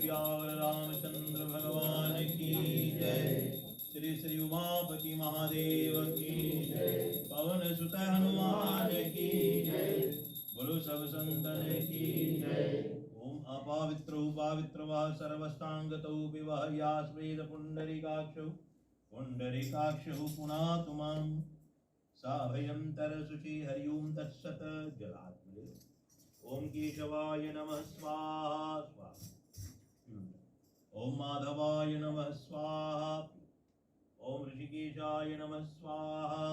सियावर रामचंद्र भगवान की जय। श्री श्री उमापति महादेव की जय। पवन सुत हनुमान की जय। बोलो सब संतन की जय। ओम अपवित्रो पवित्र वा सर्वस्तांगतौ विवह यास्वेद पुंडरीकाक्षौ पुनातु मां साभयं तरसुचि हरि ओम तत्सत जलात्मले। ओम केशवाय नमः स्वाहा स्वाहा। ओम माधवाय नमः स्वाहा। ओम ऋषिकेशाय नमः स्वाहा।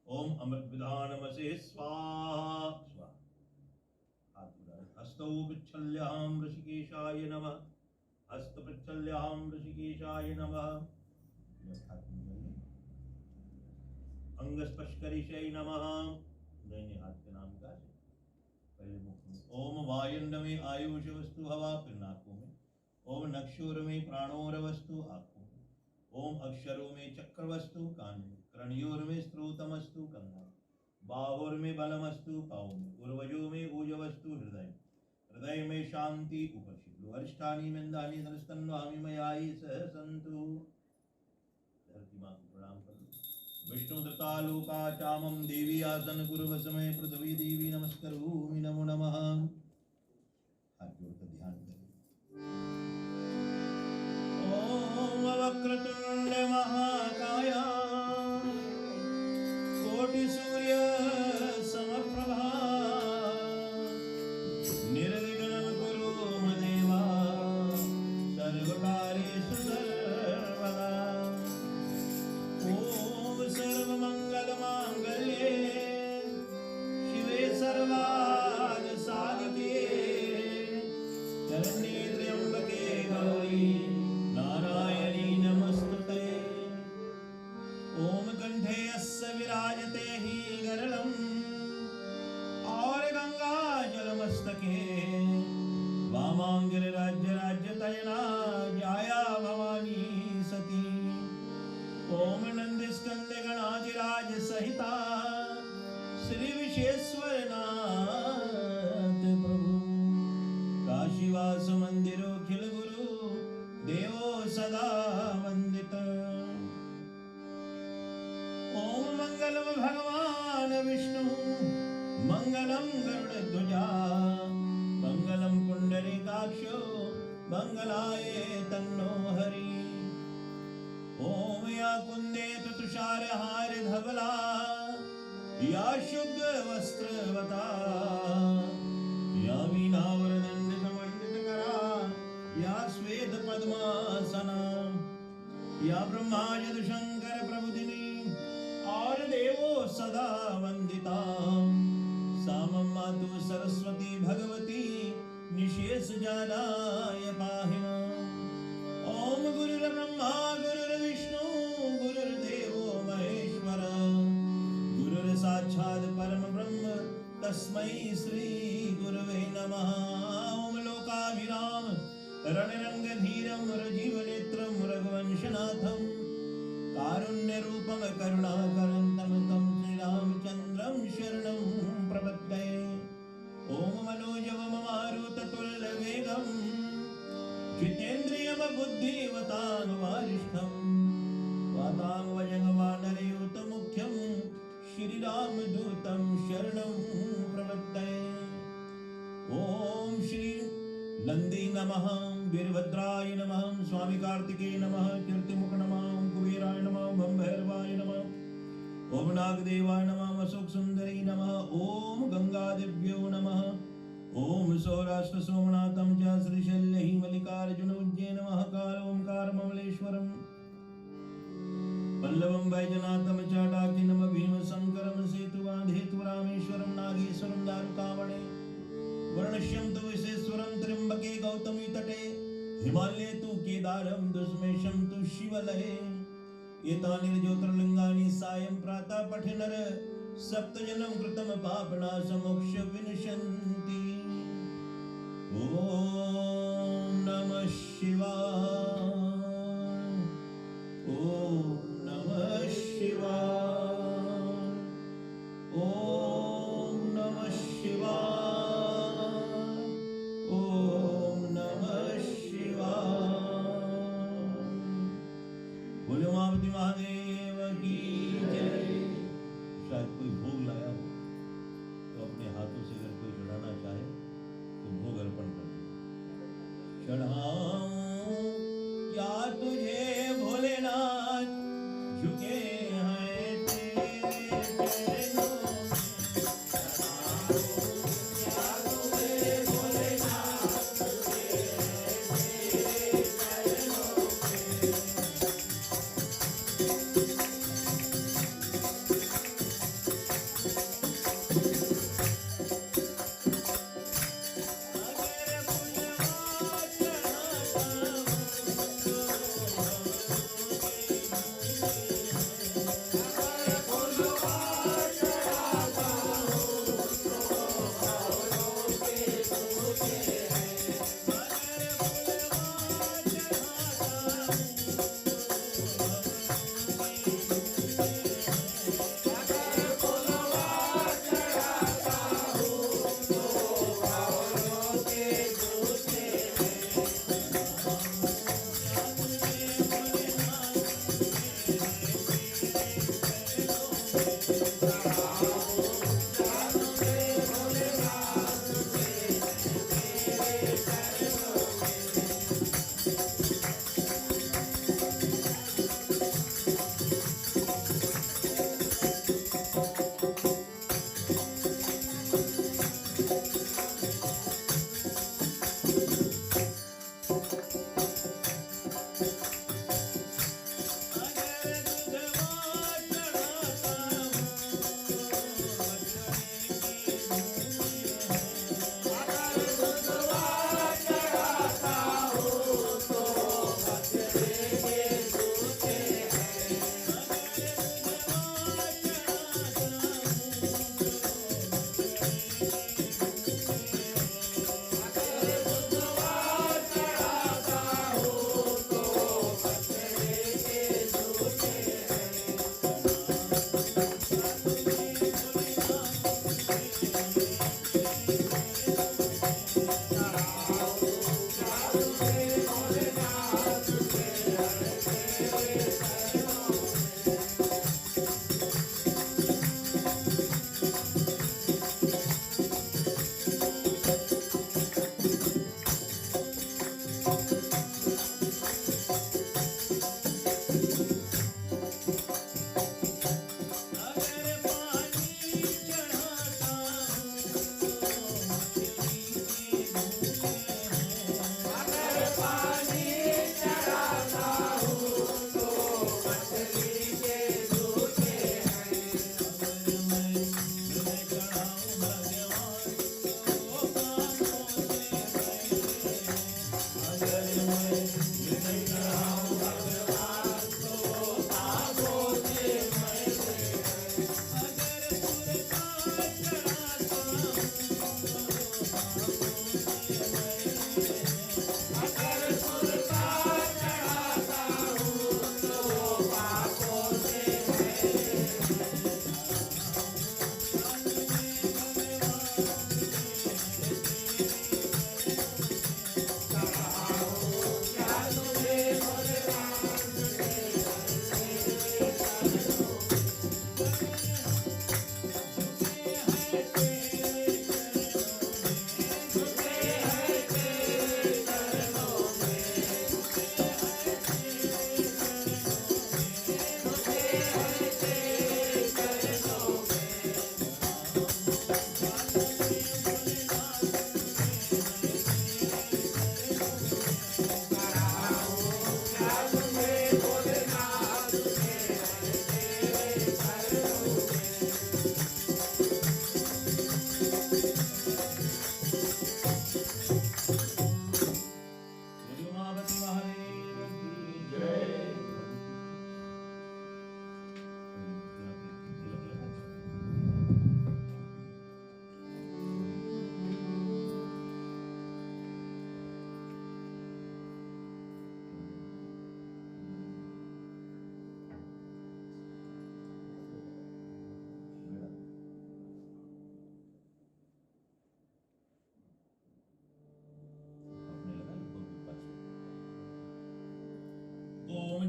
ओम अमृतविधानमसे स्वाहा स्वाहा। हस्तौ प्रच्छल्यां ऋषिकेशाय नमः। हस्त प्रच्छल्यां ऋषिकेशाय नमः। अंगस्पर्शकरिषै नमः। दाहिने हाथ के नाम का पहले मुख में। ओम वायुंड में आयुष वस्तु हवा फिर नाकों में। ओम नक्षुर में प्राणोर वस्तु आंखों में। ओम अक्षरों में चक्र वस्तु कान में। करणियोर में स्त्रोतमस्तु कंधा। बाहुर में बलमस्तु पाँव में। उर्वजों में ऊज वस्तु हृदय। हृदय में शांति उपशिव। अरिष्ठानि मेन्दानि धनस्तन्वामि मयायि सह सन्तु। धरती मां को प्रणाम कर लो। विष्णु दत्ता लोका चामम देवी आसन गुरु समय पृथ्वी देवी नमस्करोमि नमो नमः। हाथ जोड़कर ध्यान करें। ओम वक्रतुंड महाकाय कोटि सूर्य समप्रभा निर्विघ्नं कुरु मम देवा सर्वकार्येषु सर्वदा। ओम सर्वमंगल मांगल्ये शिवे सर्वार्थ साधिके शरण्ये त्र्यंबके गौरी नारायणी नमस्तुते। ओम कंठे यस्य विराजते हि गरलम् और गंगा जलमस्तके वामांगिराज्य राज्यतयना जाया भवानी सती। ओम नंद स्कंद गणाधिराज सहिता श्री विश्वेश्वर नाथ प्रभु काशीवास मंदिरो खिल गुरु देवो सदा वंदित। ओम मंगलम भगवान विष्णु मंगलम गरुड़ध्वजा मंगलम पुंडरीकाक्षो मंगलाय तन्नो हरि। ओम या कुंदेत तुषार हार धवला या शुभ वस्त्रवता या मीनावर दंडित मंडित करा या श्वेत पद्मासना या ब्रह्माजद शंकर प्रबुधिनी और देवो सदा वंदिता। सामं मातु सरस्वती भगवती निशेष जानाय पाहि माम्। ओम गुरुर्ब्रह्मा गुरुर्विष्णु गुरुर्देवो महेश्वर गुरुर्साक्षात् परम ब्रह्म तस्मै श्री गुरवे नमः। ओम लोकाभिराम रणरंगधीरं रजीवनेत्रं रघुवंशनाथं कारुण्यरूपं करुणाकरं तं श्रीरामचन्द्रं शरणं प्रपद्ये। ओम मनोजवं मारुततुल्यवेगं जितेन्द्रियं बुद्धिमतां वरिष्ठं वातांगवानरयूतमुख्यं श्रीरामदूतं शरणं प्रपद्ये। ओम श्री नंदी नमः वीरभद्राय नमः स्वामी कार्तिकेय नमः कीर्तिमुख नमः कुबेराय नमः भंभैरवाय नमः ओम नागदेवाय नमः अशोक सुंदरी नमः ओम गंगादेव्यो नमः ओम सौराष्ट्र सोमनाथं च श्रीशैल्य मल्लिकार्जुन उज्जैन महाकाल ओंकार ममलेश्वरम् पल्लवं वैजनाथं च डाकिनं भीमशंकरं सेतुवान्धेतु रामेश्वरं नागेश्वरं दारुकावणे वर्णश्यं तु विशेश्वरं त्र्यंबके गौतमी तटे हिमालये तु केदारं दुष्मेशं तु शिवलये। एतानि ज्योतिर्लिंगानि सायं प्रातः पठे नर सप्तजन्म कृतं पापनाशमोक्ष विनश्यन्ति। ओम नमः शिवाय ओम नमः शिवाय ओम नमः शिवाय ओम नमः शिवाय।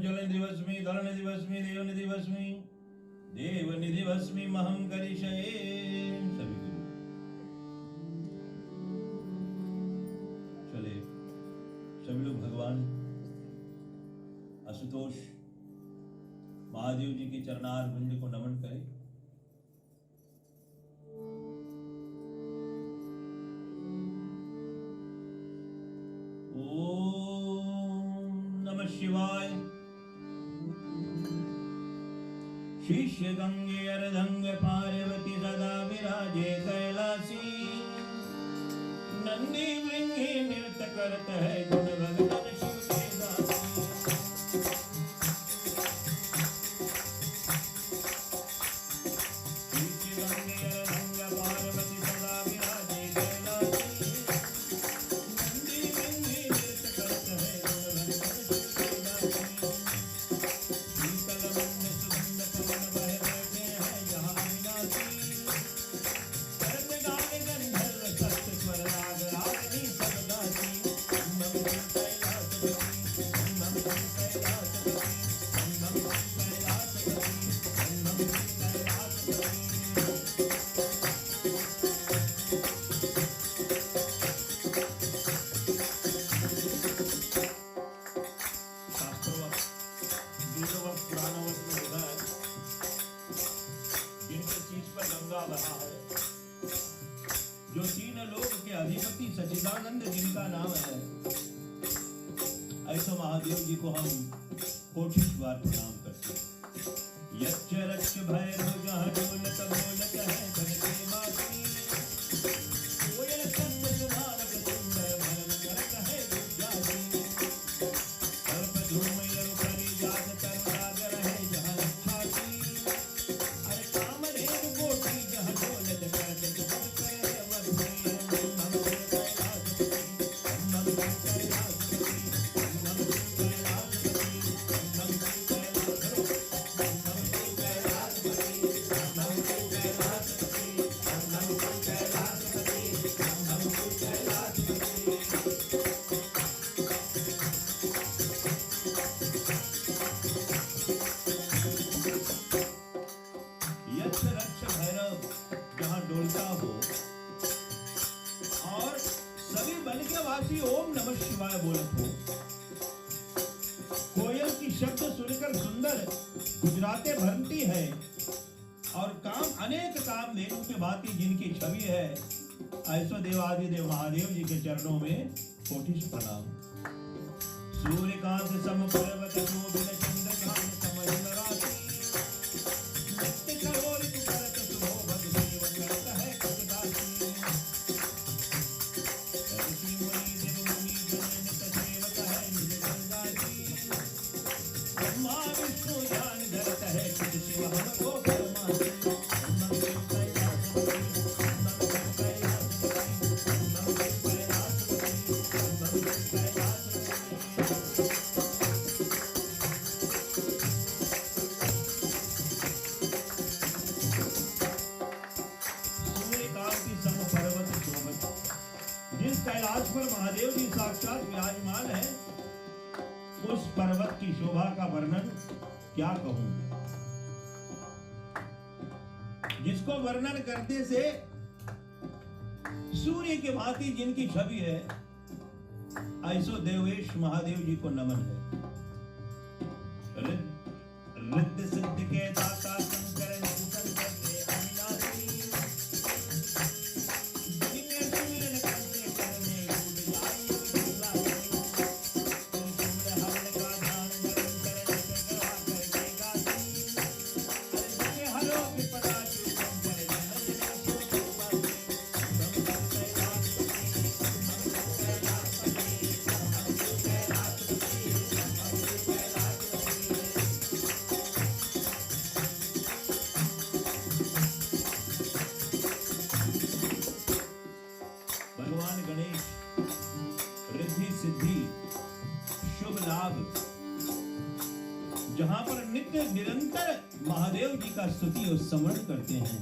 जल दिवस्मि धन दिवस्मि देव निधिवस्मि देव निधिवस्मि महं करिष्ये। सभी गुरु चले, सभी लोग भगवान आशुतोष महादेव जी के चरणार बिंद को नमन करें। ओम नमः शिवाय। शिष्य गंगे अर्धंग पार्वती सदा विराजे कैलासी, नंदी भृंगी नृत्य करत है गुण भगवान शिव के दासी। शिष्य गंगे अर्धंग पार्वती सदा विराजे कैलासी, नंदी भृंगी नृत्य करत है गुण भगवान शिव के दासी। शीतल मंद सुगंध पवन बह बैठे हैं जहाँ अविनाशी, करत गान गंधर्व सप्त स्वर राग रागनी सब गाती। नम नम कैलासपति, नम नम कैलासपति, नम नम कैलासपति, नम नम कैलासपति। शास्त्रवत् वेदवत् पुराणवत् में होता है, जिनके शीश पर गंगा बहा है, जो तीन लोक के अधिपति सच्चिदानंद जिनका नाम है, ऐसे महादेव जी को हम कोटि बार प्रणाम करते हैं। यच्च रच्च भैरव जहाँ ढोलक बोलत है धनके माती, कोयल संग सुनारक सुंदर भरम करत है विद्यासी। सर्प धूम यरु करी जात तरुणागर है जहाँ लक्षासी, अरे कामधेनु कोटि जहाँ ढोलत करत जुगल करे वधुए। नम नम कैलासपति, नम नम कैलासपति, नम नम कैलासपति, नम नम कैलासपति, नम नम कैलासपति, नम नम कैलासपति, नम नम कैलासपति, नम नम कैलासपति। यक्ष रक्ष भैरव जहाँ डोलता हो और सभी बन के वासी ओम नमः शिवाय बोलत हो। कोयल की शब्द सुनकर सुंदर गुजराते भरती है और काम अनेक काम धेनु के भांति जिनकी छवि है, ऐसो देवादिदेव महादेव जी के चरणों में कोटि प्रणाम। सूर्यकांत सम पर्वत शोभित चंद्रकांत सम हिम राशि, नित्य करोलित करत सुभोभग सेव करत है कपिदासी। ऋषि मुनि देव मुनि जन नित सेवक है निज गंगाजी, ब्रह्मा विष्णु ज्ञान धरत है खुद शिव हमको परमासी। नम नम कैलासपति, नम नम कैलासपति, नम नम कैलासपति, नम नम कैलासपति। सूर्यकांति सम पर्वत शोभित, जिस कैलाश पर महादेव जी साक्षात विराजमान है, उस पर्वत की शोभा का वर्णन क्या कहूं, जिसको वर्णन करने से सूर्य के भांति जिनकी छवि है, ऐसो देवेश महादेव जी को नमन है। रिद्ध सिद्ध के दाता शंकर निधन करते अविनाशी, जिन्हें सुमिरन करते करने भूल जाई विलासी। तुमरे हरण का ध्यान निरंतर नित गवा करके गाती, अरे जिन्हें हरो विपदा चूकम पर जन जन सो वासी। नम नम कैलासपति, नम नम कैलासपति, नम नम कैलासपति, नम नम कैलासपति। भगवान गणेश रिद्धि सिद्धि शुभ लाभ, जहां पर नित्य निरंतर महादेव जी का स्तुति और स्मरण करते हैं,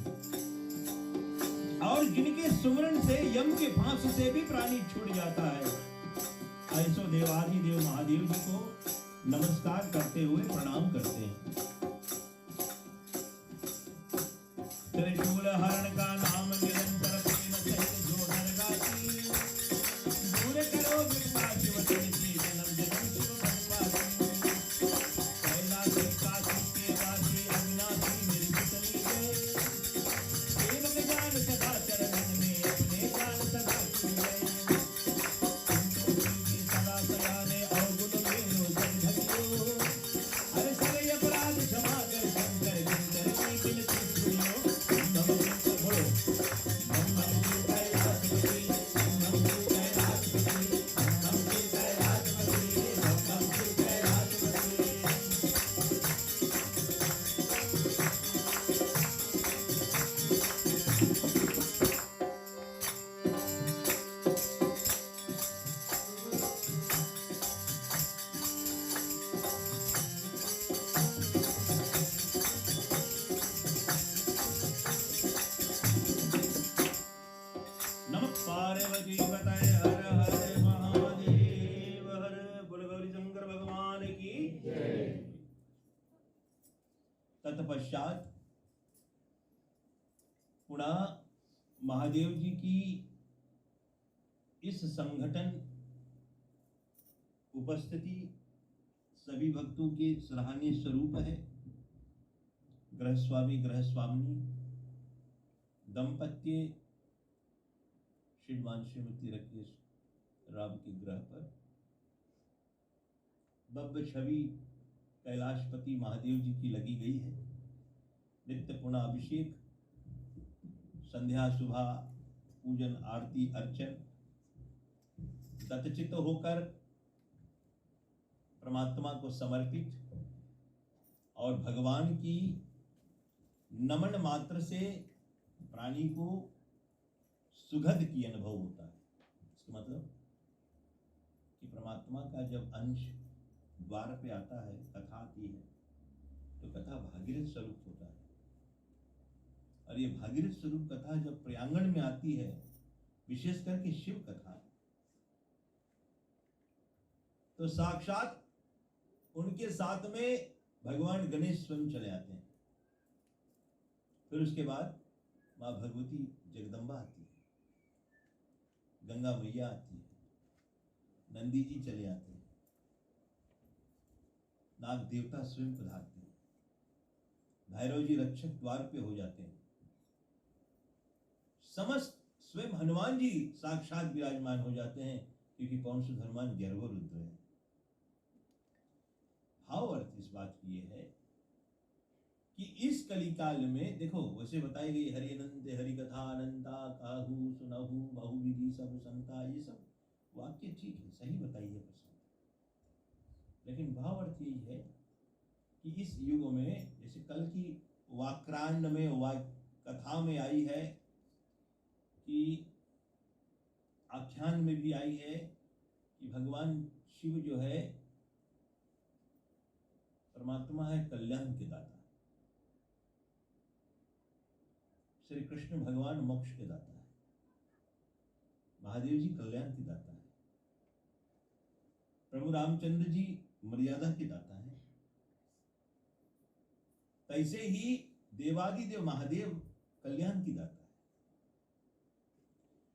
और जिनके सुमरण से यम के फांस से भी प्राणी छूट जाता है, ऐसो देवादिदेव महादेव जी को नमस्कार करते हुए प्रणाम करते हैं। त्रिशूल हरण का नाम निरंतर प्रेम सहित जो हर गाती, दूर करो विपदा शिव तेज से जन्म जन्म शिव भगवाती। कैलाश काशी के वासी अविनाशी निर्जितनी गए, सेवक जान सदा चरणन में अपने जान सदा चुन गए। संतोषी की सदा सयाने अवगुण में रोशन भगियो, हर सरे अपराध क्षमा कर शंकर गिरधर की बिनती सुनियो। नम शिव बोलो, नम शिव कैलाशपति, नम शिव कैलाशपति, नम शिव कैलाशपति, नम शिव कैलाशपति। नमः पार्वती पतये हर हर महादेव हर। बोल गौरी शंकर भगवान की जय। तत्पश्चात पुनः महादेव जी की इस संगठन उपस्थिति सभी भक्तों के सराहनीय स्वरूप है। गृहस्वामी गृहस्वामिनी दंपत्य श्रीमान श्रीमती राकेश राम के ग्रह पर भव्य छवि कैलाशपति महादेव जी की लगी गई है। नित्य पुनः अभिषेक, संध्या सुबह पूजन आरती अर्चन तत्चित होकर परमात्मा को समर्पित और भगवान की नमन मात्र से प्राणी को सुगंध की अनुभव होता है। इसका मतलब कि परमात्मा का जब अंश द्वार पे आता है, कथा आती है, तो कथा भागीरथ स्वरूप होता है। और ये भागीरथ स्वरूप कथा जब प्रयांगण में आती है, विशेष करके शिव कथा, तो साक्षात उनके साथ में भगवान गणेश स्वयं चले आते हैं। फिर उसके बाद माँ भगवती जगदम्बा आती है, गंगा मैया आती है, नंदी जी चले आते हैं, नाग देवता स्वयं पधारते हैं, भैरव जी रक्षक द्वार पे हो जाते हैं, समस्त स्वयं हनुमान जी साक्षात विराजमान हो जाते हैं, क्योंकि पौंसुध हनुमान गर्भ रुद्र है। भाव अर्थ इस बात की ये है कि इस कलिकाल में देखो, वैसे बताई गई हरि अनंत हरि कथा अनंता काहू सुनहु बहुविधि सब संता, ये सब वाक्य ठीक है, सही बताई है प्रसंग, लेकिन भाव अर्थ यही है कि इस युग में, जैसे कल की वाक्रांड में कथा में आई है, कि आख्यान में भी आई है कि भगवान शिव जो है परमात्मा है कल्याण के दाता, श्री कृष्ण भगवान मोक्ष के दाता है, महादेव जी कल्याण के दाता है, प्रभु रामचंद्र जी मर्यादा के दाता है। तैसे ही देवादिदेव महादेव कल्याण की दाता है।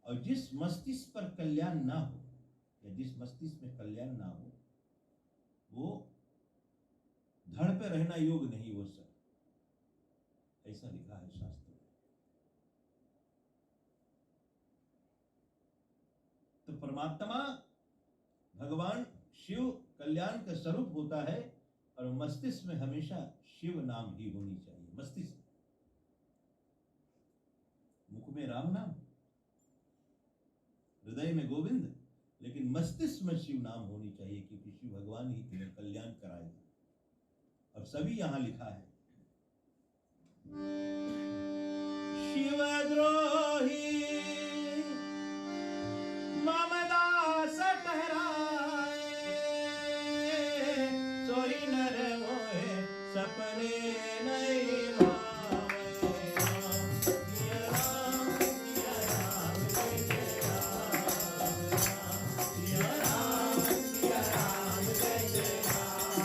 और जिस मस्तिष्क पर कल्याण ना हो, या जिस मस्तिष्क में कल्याण ना हो, वो धड़ पे रहना योग नहीं, वो सब, ऐसा लिखा है शास्त्र में। तो परमात्मा भगवान शिव कल्याण का स्वरूप होता है, और मस्तिष्क में हमेशा शिव नाम ही होनी चाहिए। मस्तिष्क, मुख में राम नाम, हृदय में गोविंद, लेकिन मस्तिष्क में शिव नाम होनी चाहिए, क्योंकि शिव भगवान ही तुम्हें कल्याण कराएगा। और सभी यहां लिखा है, शिवद्रोही मम दास ठहराए, सोई नर मोहे सपने नहीं भावे। सिया राम जय जय राम, सिया राम जय जय राम।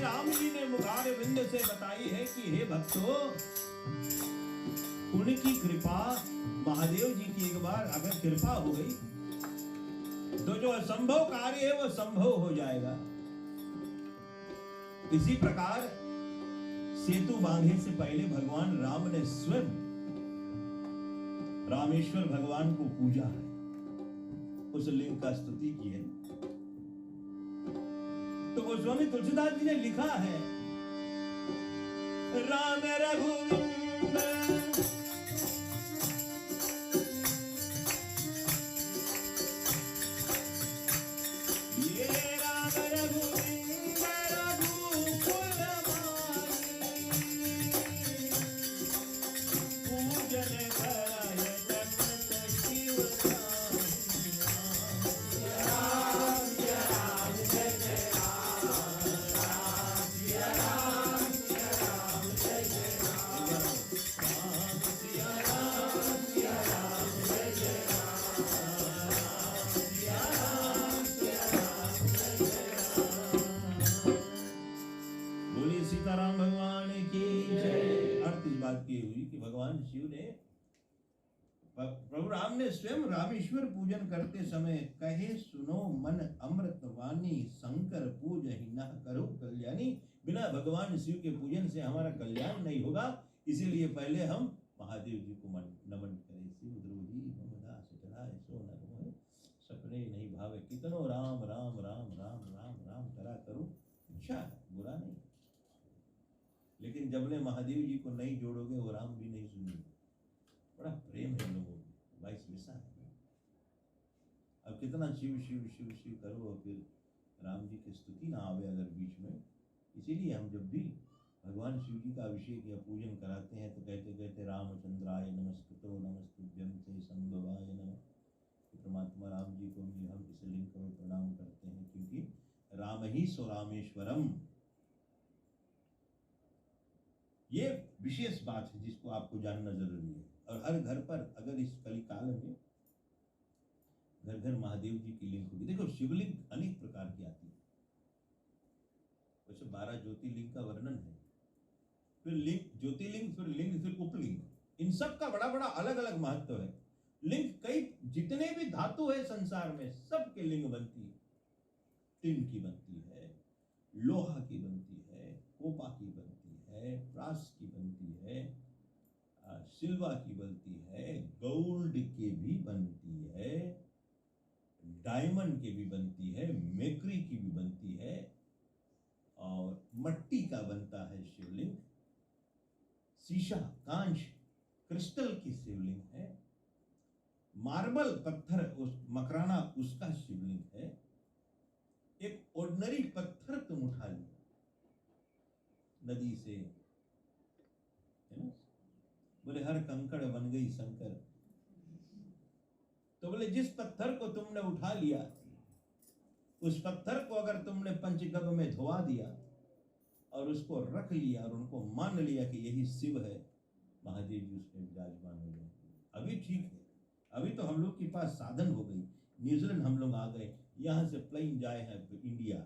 राम जी ने मुखार विंद से बताई है कि हे भक्तों, उनकी कृपा, महादेव जी की एक बार अगर कृपा हो गई तो जो असंभव कार्य है वो संभव हो जाएगा। इसी प्रकार सेतु बांधने से पहले भगवान राम ने स्वयं रामेश्वर भगवान को पूजा है, उस लिंग का स्तुति की है। तो गोस्वामी तुलसीदास जी ने लिखा है, राम रघुवीर सीताराम भगवान की जय। अर्थ इस बात की हुई कि भगवान शिव ने, प्रभु राम ने स्वयं रामेश्वर पूजन करते समय कहे, सुनो मन अमृत वाणी, शंकर पूज ही न करो कल्याणी। बिना भगवान शिव के पूजन से हमारा कल्याण नहीं होगा, इसीलिए पहले हम महादेव जी को नमन करें। शिव ध्रुव जी ममदास चढ़ाए सो न रोए, सपने नहीं भावे कितनो राम राम राम राम राम राम करा करूं। अच्छा है, बुरा नहीं, लेकिन जबले महादेव जी को नहीं जोड़ोगे वो राम भी नहीं सुनेंगे। बड़ा प्रेम है लोगों को, वाइस वर्सा है। अब कितना शिव शिव शिव शिव करो और फिर राम जी की स्तुति ना आवे अगर बीच में। इसीलिए हम जब भी भगवान शिव जी का अभिषेक या पूजन कराते हैं तो कहते कहते रामचंद्राय नमस्कृतो नमस्तुभ्यं ते संभवाय नमः। परमात्मा राम जी को भी हम इस लिंग में प्रणाम करते हैं, क्योंकि राम ही सो रामेश्वरम। ये विशेष बात है जिसको आपको जानना जरूरी है। और हर घर पर अगर इस कली काल में घर घर महादेव जी की लिंग होगी। देखो शिवलिंग अनेक प्रकार की आती है, वैसे 12 ज्योतिर्लिंग का वर्णन है, फिर लिंग ज्योतिर्लिंग, फिर लिंग, फिर उपलिंग। इन सब का बड़ा बड़ा अलग अलग महत्व है। लिंग कई जितने भी धातु है संसार में सबके लिंग बनती है। टिन की बनती है, लोहा की बनती है, कोपा की बनती है, ब्रास की बनती है, सिल्वा की बनती है, गोल्ड की भी बनती है, डायमंड की भी बनती है, मेकरी की भी बनती है, और मट्टी का बनता है शिवलिंग, शीशा कांच क्रिस्टल की शिवलिंग है, मार्बल पत्थर उस मकराना उसका शिवलिंग है। एक ऑर्डिनरी पत्थर तुम उठा लो नदी से, है ना, बोले हर कंकड़ बन गई शंकर। तो बोले जिस पत्थर को तुमने उठा लिया, उस पत्थर को अगर तुमने पंचगव्य में धोवा दिया और उसको रख लिया और उनको मान लिया कि यही शिव है, महादेव जी उसमें विराजमान हो गए। अभी ठीक है, अभी तो हम लोग के पास साधन हो गई। न्यूजीलैंड हम लोग आ गए, यहाँ से प्लेन जाए हैं इंडिया,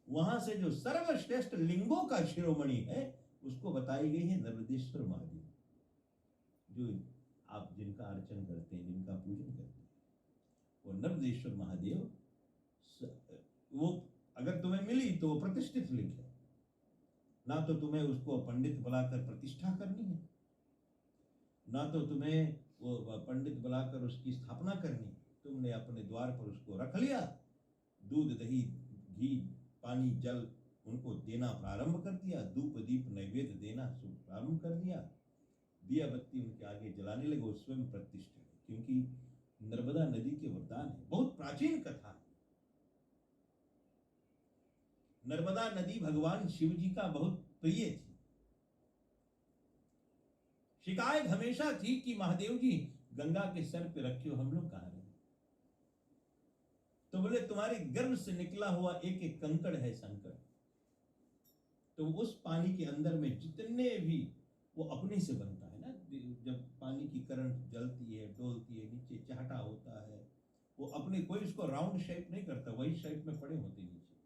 वहां से जो सर्वश्रेष्ठ लिंगों का शिरोमणि है उसको बताई गई है नर्मदेश्वर महादेव, जो आप जिनका अर्चन करते हैं, जिनका पूजन करते हैं, वो नर्मदेश्वर महादेव। वो अगर तुम्हें मिली तो वो प्रतिष्ठित लिंग है, ना तो तुम्हें उसको पंडित बुलाकर प्रतिष्ठा करनी है, ना तो तुम्हें वो पंडित बुलाकर उसकी स्थापना करनी। तुमने अपने द्वार पर उसको रख लिया, दूध दही घी पानी जल उनको देना प्रारंभ कर दिया, धूप दीप नैवेद्य देना प्रारंभ कर दिया, दिया बत्ती उनके आगे जलाने लगे, वो स्वयं प्रतिष्ठित है। क्योंकि नर्मदा नदी के वरदान है, बहुत प्राचीन कथा है। नर्मदा नदी भगवान शिव जी का बहुत प्रिय थी। शिकायत हमेशा थी कि महादेव जी गंगा के सर पे रखे हो, हम लोग कहां रहे। तो बोले तुम्हारे गर्भ से निकला हुआ एक एक कंकड़ है शंकर, तो उस पानी के अंदर में जितने भी वो अपने से बनता है ना, जब पानी की करंट जलती है डोलती है नीचे चाहता होता है, वो अपने कोई उसको राउंड शेप नहीं करता, वही शेप में पड़े होते नीचे।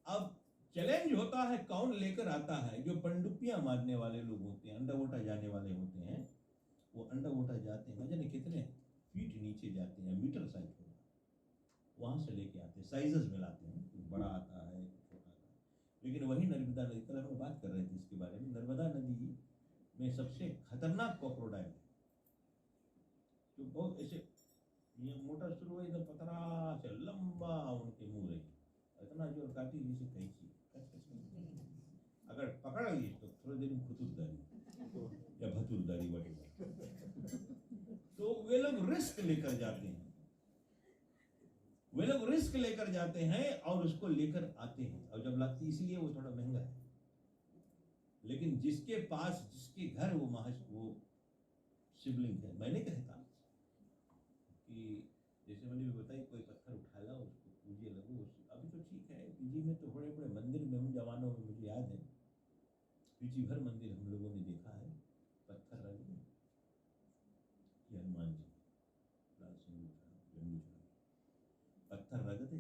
अब चैलेंज होता है कौन लेकर आता है। जो पनडुब्बियां मारने वाले लोग होते हैं, अंडरवाटर जाने वाले होते हैं, वो अंडरवाटर जाते हैं, न जाने कितने फीट नीचे जाते हैं, मीटर साइज होगा, वहां से लेके आते हैं, साइजेस मिलाते हैं, कुछ बड़ा आता है कुछ छोटा आता है। लेकिन वही नर्मदा नदी, कल हम बात कर रहे थे इसके बारे में, नर्मदा नदी में सबसे खतरनाक क्रोकोडाइल है, जो बहुत ऐसे ये मोटा शुरू हुआ, एकदम पतला से लंबा उनके मुंह रही, इतना जोर काटी जैसे कैंची, अगर पकड़ ली तो थोड़ी देर में खुतुरदारी या भतुरदारी वगैरह। तो वे लोग रिस्क लेकर जाते हैं, वे लोग रिस्क लेकर जाते हैं और उसको लेकर आते हैं, और जब लाते इसलिए वो थोड़ा महंगा है। लेकिन जिसके पास, जिसके घर वो शिवलिंग है, मैंने कहता कि जैसे मैंने भी बताई, कोई पत्थर उठा ला, उसको पूजे लगो। अभी तो ठीक है, पीजी में तो बड़े बड़े मंदिर में, उन जमानों में मुझे याद है, पीजी भर मंदिर हम लोगों ने देखा है, पत्थर रख दे, हनुमान जी, लाल सिंह जम्मू चढ़ा, पत्थर रख दे,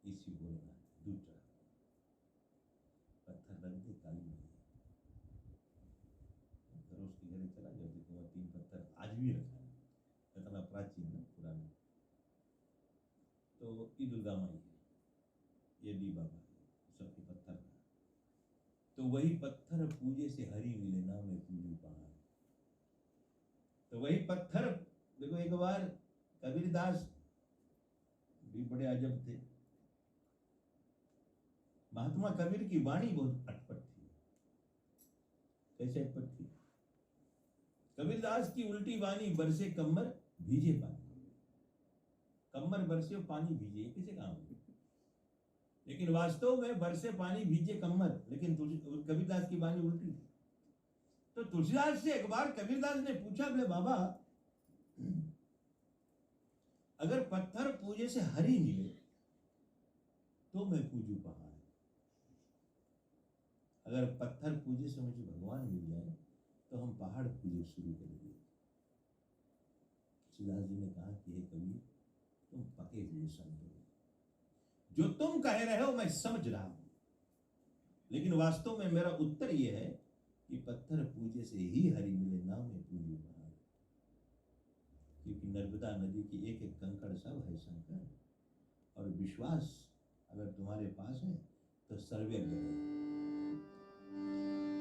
इसी भोलेनाथ दूध चढ़ा, पत्थर रख दे, काली मैया, रोज के घर चला जाओ, देखो 3 पत्थर आज भी रखा है, इतना प्राचीन है, पुराना। तो ये दुर्गा माई है, ये डी बाबा है, सबके पत्थर का। तो वही पत्थर पूजे से हरि मिले, ना में पूजू पहाड़। तो वही पत्थर देखो, एक बार कबीरदास भी बड़े अजब थे। महात्मा कबीर की वाणी बहुत अटपट थी। कैसे अटपट थी? कबीरदास की उल्टी वाणी, बरसे कम्मर भीजे पानी, कम्मर बरसे और पानी भीजे, ये किसे काम है? लेकिन वास्तव में बरसे पानी भीजे कम्मर, लेकिन कबीरदास की वाणी उल्टी थी। तो तुलसीदास से एक बार कबीरदास ने पूछा, बोले बाबा, अगर पत्थर पूजे से हरि मिले तो मैं पूजू पहाड़, अगर पत्थर पूजे से मुझे भगवान मिल जाए तो हम पहाड़ पूजे शुरू करेंगे। तुलसीदास जी ने कहा कि हे कबीर, तुम पके हुए संत हो, जो तुम कह रहे हो मैं समझ रहा हूं, लेकिन वास्तव में मेरा उत्तर यह है कि पत्थर पूजे से ही हरि मिले, ना में पूजू पहाड़। क्योंकि नर्मदा नदी की एक एक कंकड़ सब है शंकर, और विश्वास अगर तुम्हारे पास है तो सर्वज्ञ है।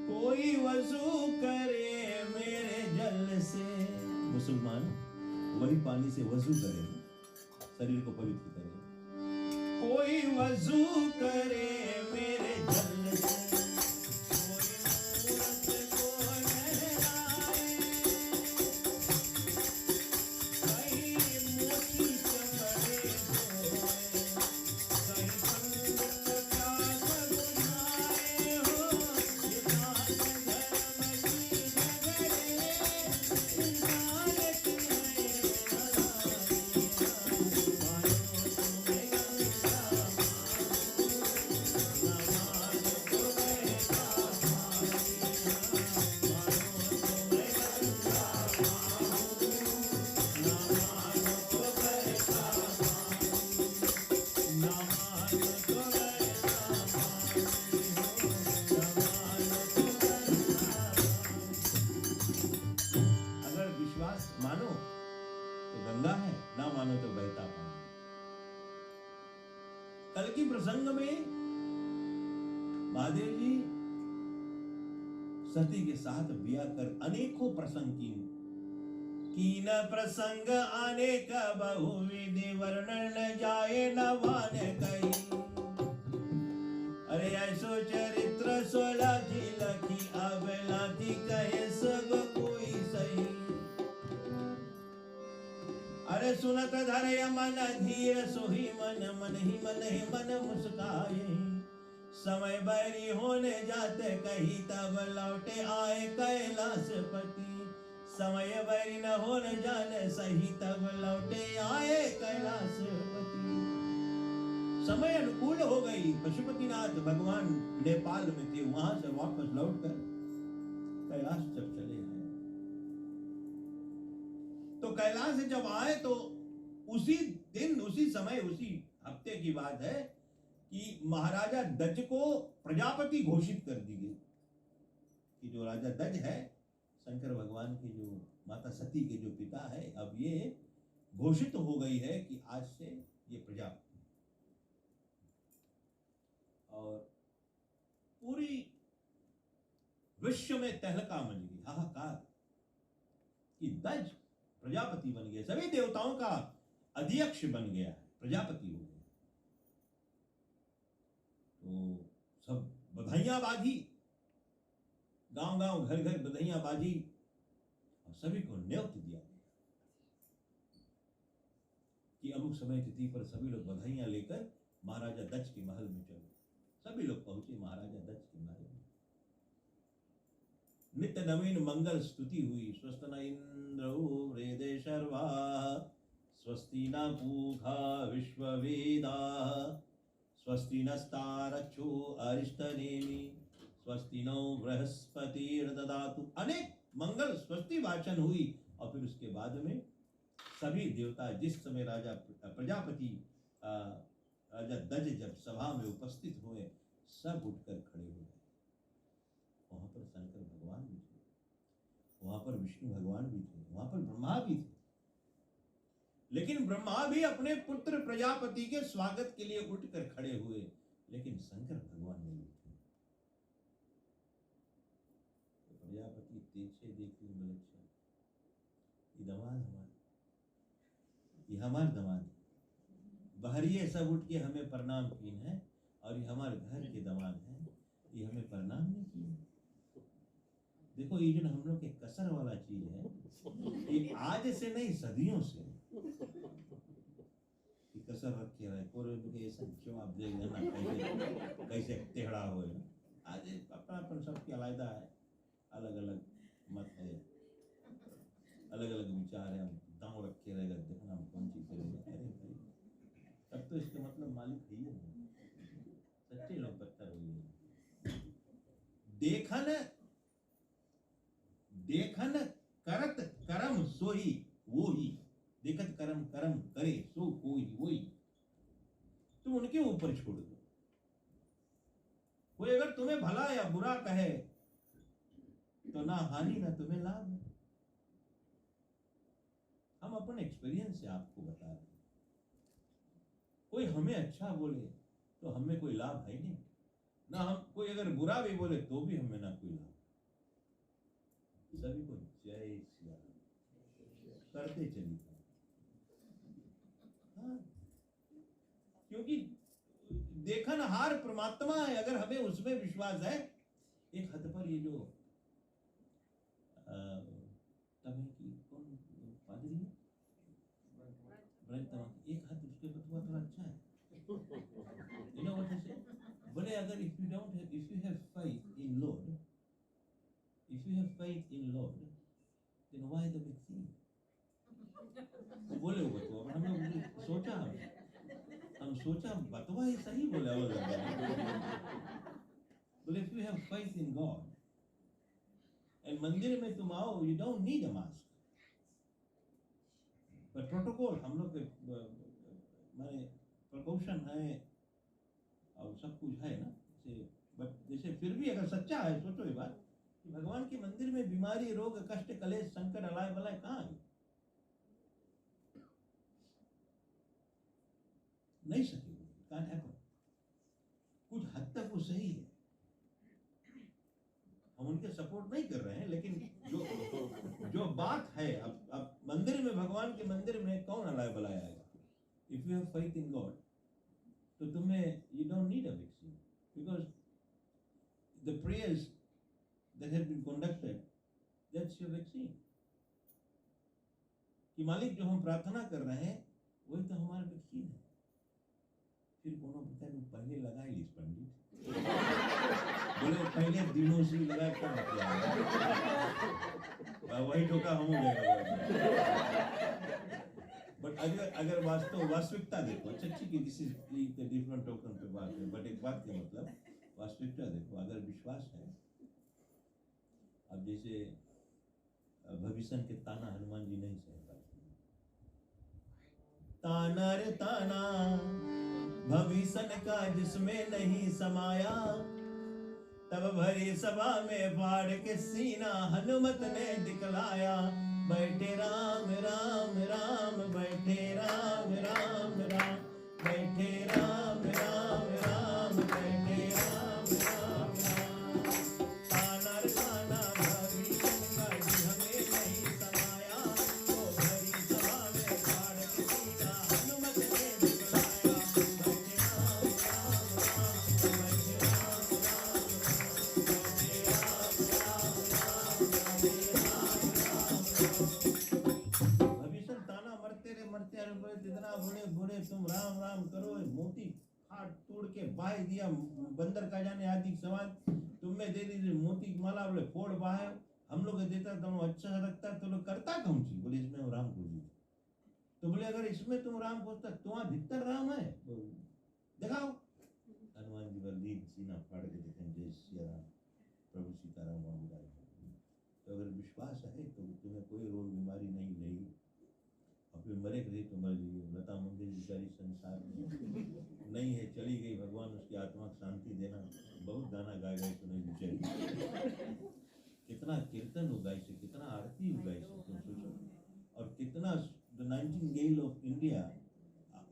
कोई वजू करे मेरे जल से, मुसलमान वही पानी से वजू करे, शरीर को पवित्र करे। कोई वजू करे मेरे जल से, मानो तो गंगा है, ना मानो तो बहता पानी। कल की प्रसंग में महादेव जी सती के साथ ब्याह कर अनेकों प्रसंग कीन प्रसंग अनेक बहुविधि वर्णन जाए न मान कई। अरे ऐसो चरित्र सोलाखी लखी, अब लाखी कहे सब कोई सही। अरे सुनत धरे मन धीर, सोही मन मन ही मन मुस्काए। समय बैरी होने जाते कही, तब लौटे आए कैलाशपति। समय बैरी न होने जाने सही, तब लौटे आए कैलाशपति। समय अनुकूल हो गई, पशुपतिनाथ भगवान नेपाल में थे, वहां से वापस लौटकर कैलाश जब चले आए, तो कैलाश से जब आए तो उसी दिन, उसी समय, उसी हफ्ते की बात है कि महाराजा दज को प्रजापति घोषित कर दी गई कि जो राजा दज है शंकर भगवान के जो माता सती के जो पिता है, अब ये घोषित हो गई है कि आज से ये प्रजापति। और पूरी विश्व में तहलका मच गई, हाहाकार कि दज प्रजापति बन गया, सभी देवताओं का अध्यक्ष बन गया है, प्रजापति हो गया। तो सब बधाइयां बाजी, गांव गांव घर घर बधाइयां बाजी, और सभी को न्योत दिया कि अमुक समय तिथि पर सभी लोग बधाइयां लेकर महाराजा दक्ष के महल में चलो। सभी लोग पहुंचे महाराजा दक्ष के महल में। नित्य नवीन मंगल स्तुति हुई। स्वस्त न इंद्रो वेदे शर्वा, स्वस्ति न पूषा विश्ववेदाः, स्वस्ति नस्तारक्षो अरिष्टनेमि, स्वस्ति नो बृहस्पतिर्ददातु। अनेक मंगल स्वस्ति वाचन हुई। और फिर उसके बाद में सभी देवता, जिस समय राजा प्रजापति राजा दज जब सभा में उपस्थित हुए, सब उठकर खड़े हो गए। वहां पर शंकर भगवान भी थे, वहां पर विष्णु भगवान भी थे, वहां पर ब्रह्मा भी थे। लेकिन ब्रह्मा भी अपने पुत्र प्रजापति के स्वागत के लिए उठकर खड़े हुए, लेकिन शंकर भगवान नहीं उठे। तो प्रजापति पीछे देखी, बोले अच्छा ये दमाद हमारा, ये हमारे दमाद, बाहरिये सब उठ के हमें प्रणाम किए हैं, और ये हमारे घर के दमाद हैं, ये हमें प्रणाम नहीं किए। देखो ये जो हम लोग के कसर वाला चीज है, ये आज से नहीं सदियों से कसर रखे रहे, पूरे जवाब दे देना कैसे टेढ़ा हो। आज अपना अपन सबकी अलग है, अलग अलग मत है, अलग अलग विचार है, हम दांव रखे रहेगा, देखना हम कौन चीज करेंगे। अरे भाई तब तो इसके मतलब मालिक है ही नहीं, सच्चे लोग पत्थर हुए। देखन करत करम सोही वो ही, देखत करम करम करे सो कोई वही। तुम उनके ऊपर छोड़ दो। कोई अगर तुम्हें भला या बुरा कहे तो ना हानि ना तुम्हें लाभ है। हम अपने एक्सपीरियंस से आपको बता रहे हैं। कोई हमें अच्छा बोले तो हमें कोई लाभ है नहीं, ना हम कोई अगर बुरा भी बोले तो भी हमें ना कोई लाभ। सभी को जय श्री राम करते चलिए। हाँ, क्योंकि देखनहार परमात्मा है, अगर हमें उसमें विश्वास है। एक हद पर ये जो तभी की कौन पादरी है, एक हाथ उसके बतवा थोड़ा अच्छा है। You know what I say? बोले अगर if you have faith in Lord, then why the vaccine? बोले वो बतवा, हमने सोचा बतवा ही सही बोला वो लोग। बोले if you have faith in God and मंदिर में तुम आओ, you don't need a mask. पर प्रोटोकॉल हम लोग माने प्रिकॉशन है और सब कुछ है ना, जैसे फिर भी अगर सच्चा है, सोचो ये बात कि भगवान के मंदिर में बीमारी, रोग, कष्ट, कलेश, संकट, अलाय बलाय कहाँ है? नहीं सकेगी, can't happen। कुछ हद तक वो सही है, हम उनके सपोर्ट नहीं कर रहे हैं, लेकिन जो बात है, अब मंदिर में, भगवान के मंदिर में कौन अलाय बलाय आएगा? If you have faith in God, तो तुम्हें you don't need a vaccine, because the prayers that have been conducted, that's your vaccine. कि मालिक जो हम प्रार्थना कर रहे हैं वही तो हमारा वैक्सीन है। फिर कोनो बता दो पहले लगाई लीज पंडित, बोले पहले दिनों से लगा कर वही ठोका हम बट अगर वास्तविकता देखो, अच्छा ठीक है, दिस इज डिफरेंट टोकन पे बात है, बट एक बात के मतलब वास्तविकता देखो, अगर विश्वास है। अब जैसे भविष्य के ताना हनुमान जी नहीं सह पाते, ताना रे ताना भविष्य का जिसमें नहीं समाया, तब भरी सभा में फाड़ के सीना हनुमत ने दिखलाया। बैठे राम राम राम, बैठे राम राम राम, बैठे राम राम राम, बैठे राम राम राम। ताना ताना भविष्य का हमें नहीं समाया, तो भरी सभा में फाड़ के सीना हनुमत ने दिखलाया। बैठे राम राम राम, बैठे राम भविष्य ताना मरते रे मरते अरे बोले इतना बूढ़े बूढ़े तुम राम राम करो, मोती फाड़ तोड़ के बाह दिया बंदर का जाने आदि सवाल, तुम्हें दे दी मोती की माला, बोले फोड़ बाह, हम लोग देता तुम अच्छा लगता तो लोग करता कौन सी, बोले इसमें वो राम खोजी। तो बोले अगर इसमें तुम राम खोजता तुम्हारा भीतर राम है, दिखाओ। हनुमान जी बलदीप सीना फाड़ के देखें जय श्री राम, प्रभु सीताराम राम। तो अगर विश्वास है तो तुम्हें कोई रोग बीमारी नहीं रहेगी, और फिर मरे रही तो मर जाइए। लता मंदिर बेचारी संसार में नहीं है, चली गई, भगवान उसकी आत्मा को शांति देना। बहुत गाना गा गए सुने बेचारी, कितना कीर्तन हो गाई से, कितना आरती हो गाई से, तुम सोचो। और कितना द नाइटिंगेल ऑफ इंडिया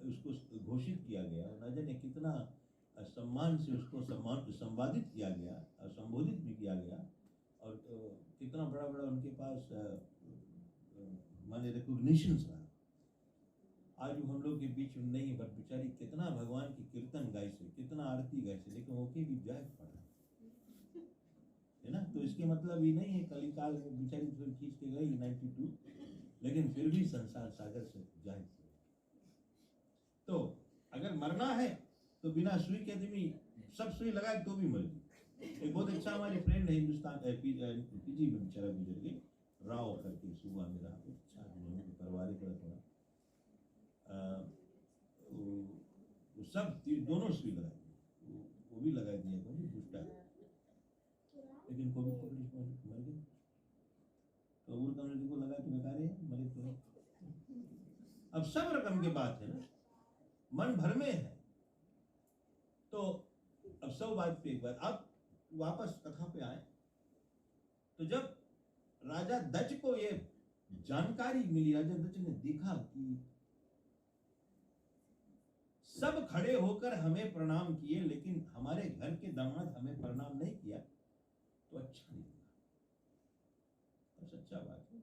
उसको घोषित किया गया, और न जाने कितना सम्मान से उसको संवादित किया गया और संबोधित भी किया गया, और कितना बड़ा बड़ा उनके पास माने रिकॉग्निशन रहा। आज हम लोग के बीच में नहीं, बट बेचारी कितना भगवान की कीर्तन गाई से, कितना आरती गाई से, लेकिन होके भी जायज पड़ा है ना। तो इसके मतलब ये नहीं है कलिकाल में बेचारी फिर खींच के गई 92, लेकिन फिर भी संसार सागर से जायज। तो अगर मरना है तो बिना सुई के आदमी सब सुई लगाए तो भी मर गई। एक बहुत अच्छा हमारे फ्रेंड है हिंदुस्तान पीजी में बेचारा गुजर गए, राव करके सुबह में रहा, अच्छा पारिवारिक थोड़ा वो सब दोनों सुई लगाए, वो भी लगा दिया कोई दुष्टा, लेकिन कोविड पकड़ी मर गए। तो वो कम्युनिटी को लगा कि बेकार है मरे तो। अब सब रकम की बात है ना, मन भर में है। तो अब सब बात पे एक बार आप वापस कथा पे आए, तो जब राजा दज को ये जानकारी मिली, राजा दज ने देखा कि सब खड़े होकर हमें प्रणाम किए, लेकिन हमारे घर के दामाद हमें प्रणाम नहीं किया, तो अच्छा नहीं लगा। और सच्चा बात है,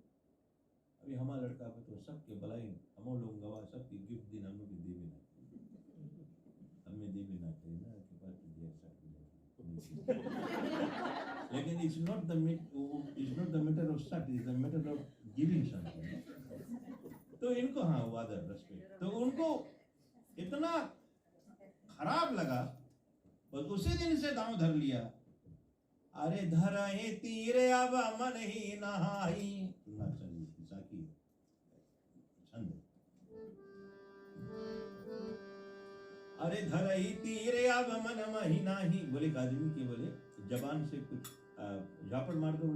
अभी हमारा लड़का पे तो सबके भलाई हम लोग गवा, सबके गिफ्ट दिन हम लोग दे भी ना, हमें दे भी ना चाहिए ना के पास लेकिन it's not the matter of shut, is the matter of giving something. तो इनको हाँ वादर रेस्पेक्ट, तो उनको इतना खराब लगा, बस उसी दिन से दांव धर लिया। अरे धरहि तीरे अब मन ही नहाई, साकी छंद। अरे धरहि तीरे अब मन मही नाही, बोले आदमी के बोले जबान से कुछ झापड़ मार दो,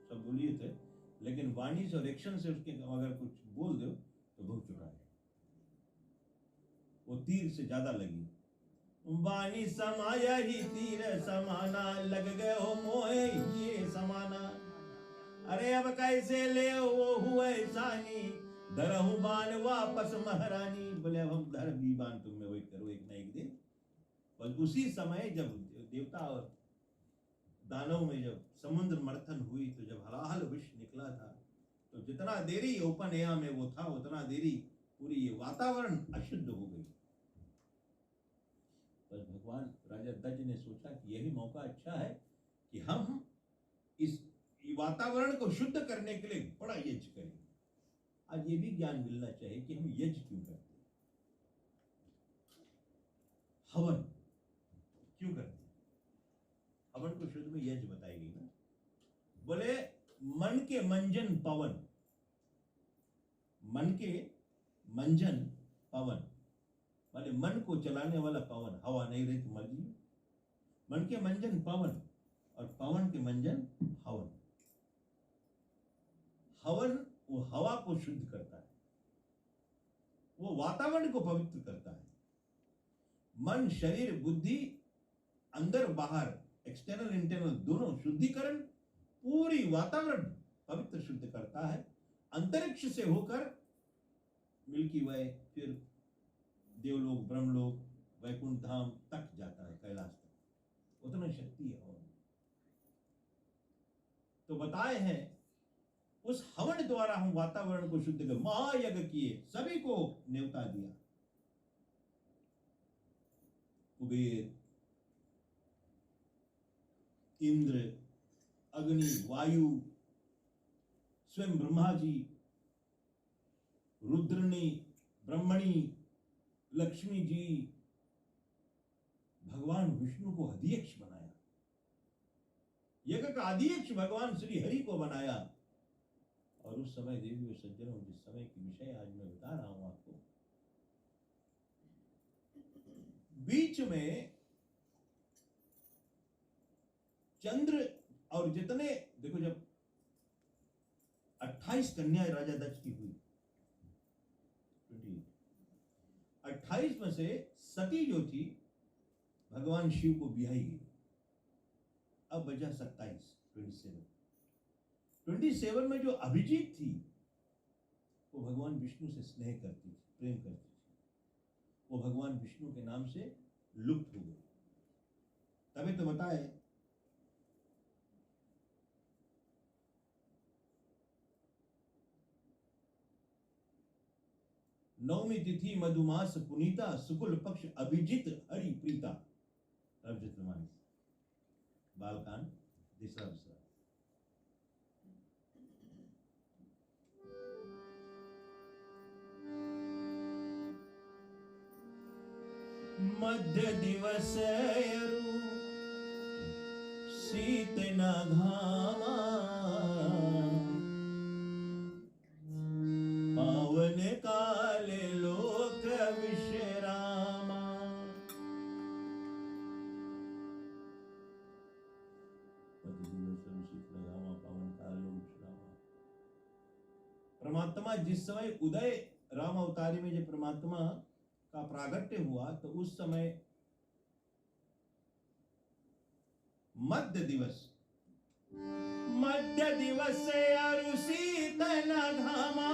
सब बोलिए थे, लेकिन वाणी से और एक्शन से उसके अगर कुछ बोल दो तो बहुत चुका है, वो तीर से ज्यादा लगी। वाणी समाया ही तीर समाना, लग गए हो मोहे ये समाना। अरे अब कैसे ले वो हुए सानी, धरहु बाण वापस महारानी। बोले अब हम धर भी बाण, तुम में वही करो एक ना एक दिन। और उसी समय जब देवता और दानव में जब समुद्र मंथन हुई, तो जब हलाहल विष निकला था, तो जितना देरी ओपन एयर में वो था, उतना देरी पूरी ये वातावरण अशुद्ध हो गई। पर भगवान राजा दज ने सोचा कि यही मौका अच्छा है कि हम इस वातावरण को शुद्ध करने के लिए बड़ा यज्ञ करें। आज ये भी ज्ञान मिलना चाहिए कि हम यज्ञ क्यों करते हैं, हवन क्यों करते हैं। हवन को शुद्ध में यज्ञ बताई गई ना। बोले मन के मंजन पवन, मन के मंजन पवन, माने मन को चलाने वाला पवन, हवा नहीं रही तो मर जाइए। मन के मंजन पवन और पवन के मंजन हवन। हवन वो हवा को शुद्ध करता है, वो वातावरण को पवित्र करता है। मन, शरीर, बुद्धि, अंदर बाहर, एक्सटर्नल इंटरनल दोनों शुद्धिकरण, पूरी वातावरण पवित्र शुद्ध करता है। अंतरिक्ष से होकर मिल्की वे, फिर देवलोक, ब्रह्मलोक, वैकुंठ धाम तक जाता है, कैलाश तक, उतना शक्ति है। और तो बताए हैं उस हवन द्वारा हम वातावरण को शुद्ध कर, महायज्ञ किए, सभी को न्योता दिया। कुबेर, इंद्र, अग्नि, वायु, स्वयं ब्रह्मा जी, रुद्रनी, ब्रह्मणी, लक्ष्मी जी, भगवान विष्णु को अध्यक्ष बनाया। यज्ञ का अध्यक्ष भगवान श्री हरि को बनाया। और उस समय देवी और सज्जनों, जिस समय की विषय आज मैं बता रहा हूं आपको, बीच में चंद्र और जितने, देखो जब 28 कन्याएं राजा दक्ष की हुई, 28 में से सती जो थी भगवान शिव को ब्याही गई। अब बचा 27 में जो अभिजीत थी वो भगवान विष्णु से स्नेह करती थी, प्रेम करती थी, वो भगवान विष्णु के नाम से लुप्त हो गई। तभी तो बताए नवमी तिथि मधुमास पुनीता, शुक्ल पक्ष अभिजित हरि प्रीता। रजतमानस बालकांड तीसरा विषय। मध्य दिवस शीत न घामा, पावन काल लोक विश्रामा। परमात्मा जिस समय उदय राम अवतारी में जब परमात्मा का प्रागट्य हुआ तो उस समय मध्य दिवस शीतल घामा,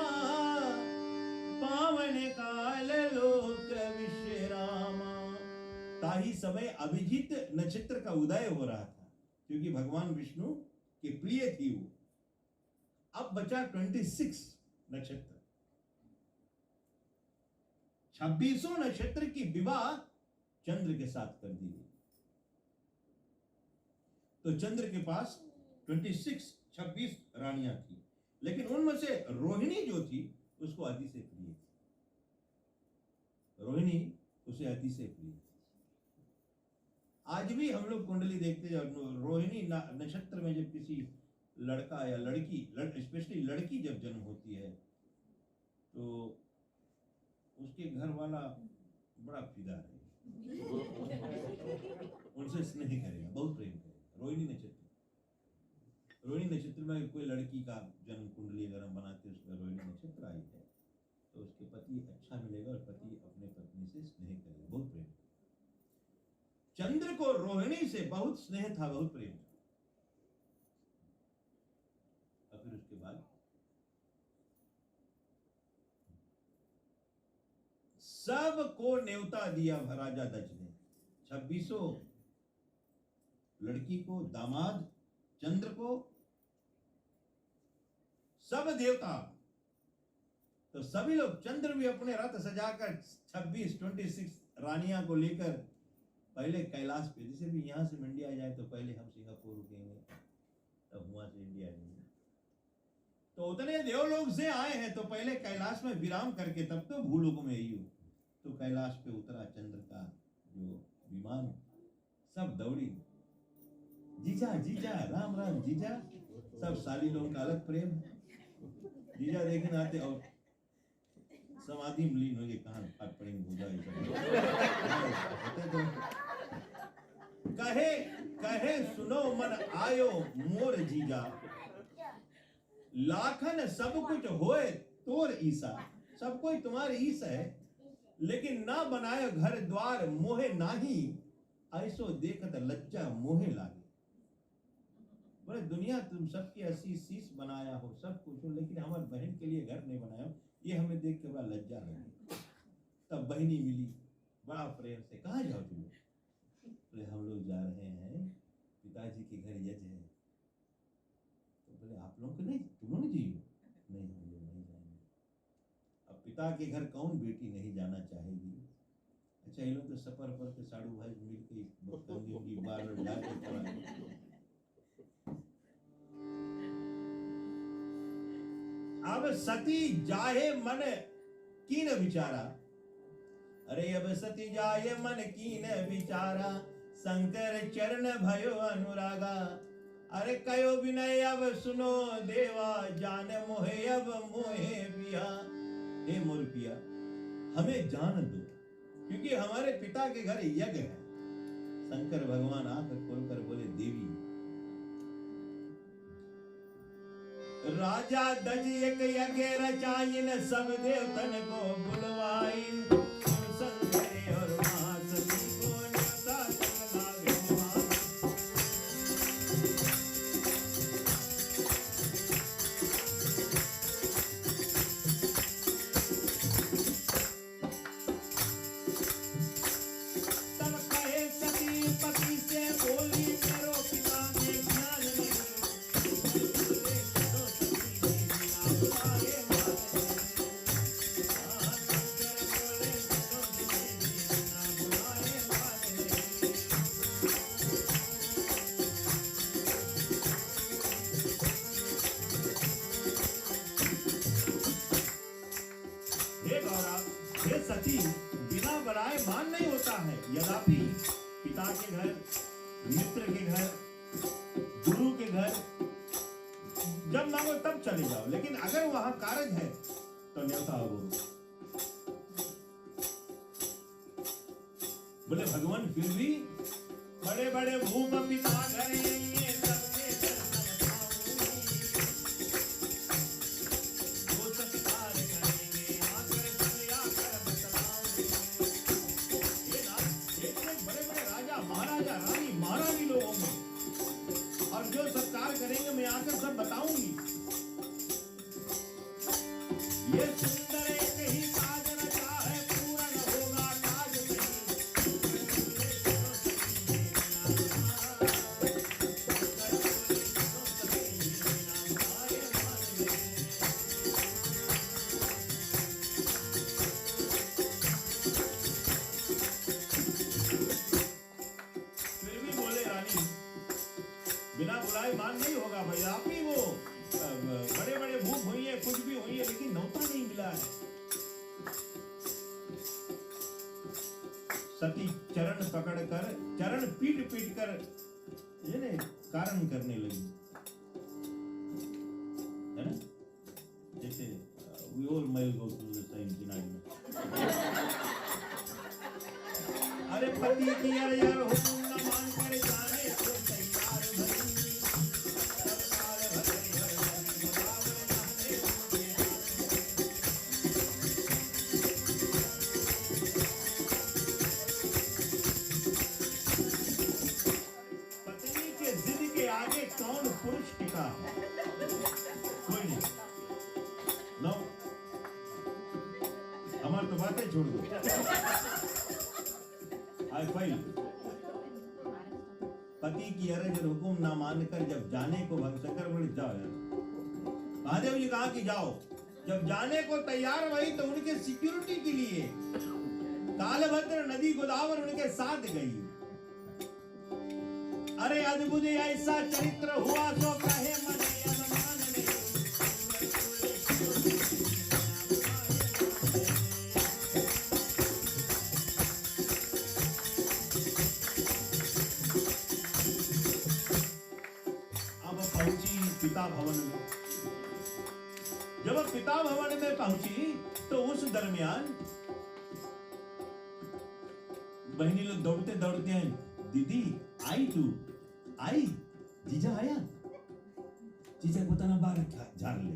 पावन काल लोक विश्रामा। ताही समय अभिजीत नक्षत्र का उदय हो रहा था, क्योंकि भगवान विष्णु के प्रिय थी वो। अब बचा 26 नक्षत्र, 26 नक्षत्र की विवाह चंद्र के साथ कर दी गई। तो चंद्र के पास 26 रानियां थी, लेकिन उनमें से रोहिणी जो थी उसको अति से प्रिय थी। रोहिणी उसे अति से प्रिय थी। आज भी हम लोग कुंडली देखते हैं, रोहिणी नक्षत्र में जब किसी लड़का या लड़की, स्पेशली लड़की जब जन्म होती है तो उसके घर वाला बड़ा फिदा रहेगा, उनसे स्नेह करेगा, बहुत प्रेम करेगा। रोहिणी नक्षत्र में कोई लड़की का जन्म कुंडली अगर हम बनाते हैं, उसमें रोहिणी नक्षत्र आई है तो उसके पति अच्छा मिलेगा और पति अपने पत्नी से स्नेह करेगा, बहुत प्रेम। चंद्र को रोहिणी से बहुत स्नेह था, बहुत प्रेम था। और फिर उसके बाद सबको न्योता दिया राजा दक्ष ने, 26 लड़की को, दामाद, चंद्र को, सब देवता। तो सभी लोग, चंद्र भी अपने रथ सजाकर 26 रानियां को लेकर पहले कैलाश पे, जैसे भी यहां से इंडिया जाए तो पहले हम सिंगापुर रुकेंगे, तब वहां से इंडिया जाएंगे। तो उतने देवलोक से आए हैं तो पहले कैलाश में विराम करके तब तो भूलोक में ही हो। तो कैलाश पे उतरा चंद्र का जो विमान, सब दौड़ी, जीजा जीजा, राम राम जीजा। सब साली लोगों का अलग प्रेम है, जीजा देखने आते और समाधि में लीन हो गए, कहां फाट पड़ेंगे भूजा। कहे कहे सुनो मन आयो मोर जीजा, लाखन सब कुछ होए तोर ईसा। सब कोई तुम्हारे ईसा है, लेकिन ना बनायो घर द्वार मोहे नाही, ऐसो देखत लज्जा मोहे लागे। बोले दुनिया तुम सबकी अस्सी शीश बनाया हो, सब कुछ हो, लेकिन हमारे बहन के लिए घर नहीं बनाया हो, ये हमें देख के बड़ा लज्जा लगी। तब बहनी मिली बड़ा प्रेम से, कहाँ जाओ तुम? बोले हम लोग जा रहे हैं पिताजी के घर यज्ञ है। तो बोले आप लोग को नहीं, तुम लोग नहीं जियो? नहीं हम लोग नहीं जाएंगे। अब पिता के घर कौन बेटी नहीं जाना चाहेगी? अच्छा ये लोग तो सफर पर के साड़ू भाई मिल के कंगी बाल ढा के पड़ा। अब सती जाहे मन कीन विचारा, अरे अब सती जाहे मन कीन विचारा, शंकर चरण भयो अनुरागा। अरे कयो विनय अब सुनो देवा, जान मोहे अब मोहे पिया। हे मोर पिया हमें जान दो, क्योंकि हमारे पिता के घर यज्ञ है। शंकर भगवान आंख खोलकर बोले देवी। राजा दज एक यज्ञ रचाइन, सब देवतन को बुलवाइन। शंकर और महासती को न्योता लागे वहां। तब कहे सती पति से बोली, मेरो पिता में ज्ञान नहीं। सती बिना बनाए मान नहीं होता है। यद्यपि पिता के घर, मित्र के घर, गुरु के घर जब मांगो तब चले जाओ, लेकिन अगर वहां कार्य है तो न्योता हो। बोले भगवान फिर भी बड़े बड़े भूप पिता घर जो सत्कार करेंगे मैं आकर सब बताऊंगी। ये सुंदर एक ही काज रचा है, पूर्ण होगा काज फिर भी बोले रानी बिना बुलाए मान नहीं होगा भाई। आप ही वो बड़े बड़े भूख हुई है, कुछ भी हुई है, लेकिन नौता नहीं मिला है। सती चरण पकड़कर, चरण पीट पीट कर ये कारण करने लगी, है ना? जैसे we all male go through the same scenario। अरे पति की यार हुक्म न मानकर जाने को तैयार भई। कौन पुरुष टिका? कोई नहीं। नो, हमारी तो बातें छोड़ दो। आई फाइल। पति की अरज और हुक्म ना मानकर जब जाने को भगशंकर बोले जाओ यार। महादेव जी कहा कि जाओ। जब जाने को तैयार हुई तो उनके सिक्योरिटी के लिए कालभद्र नदी गोदावरी उनके साथ गई। अरे अद्भुत ऐसा चरित्र हुआ सो कहे मन अभिमान नहीं। अब पहुंची पिता भवन में। जब पिता भवन में पहुंची तो उस दरमियान बहनी लोग दौड़ते दौड़ते हैं, दीदी आई तू आई, जीजा आया, जीजा को बताना बाहर झाड़ ले,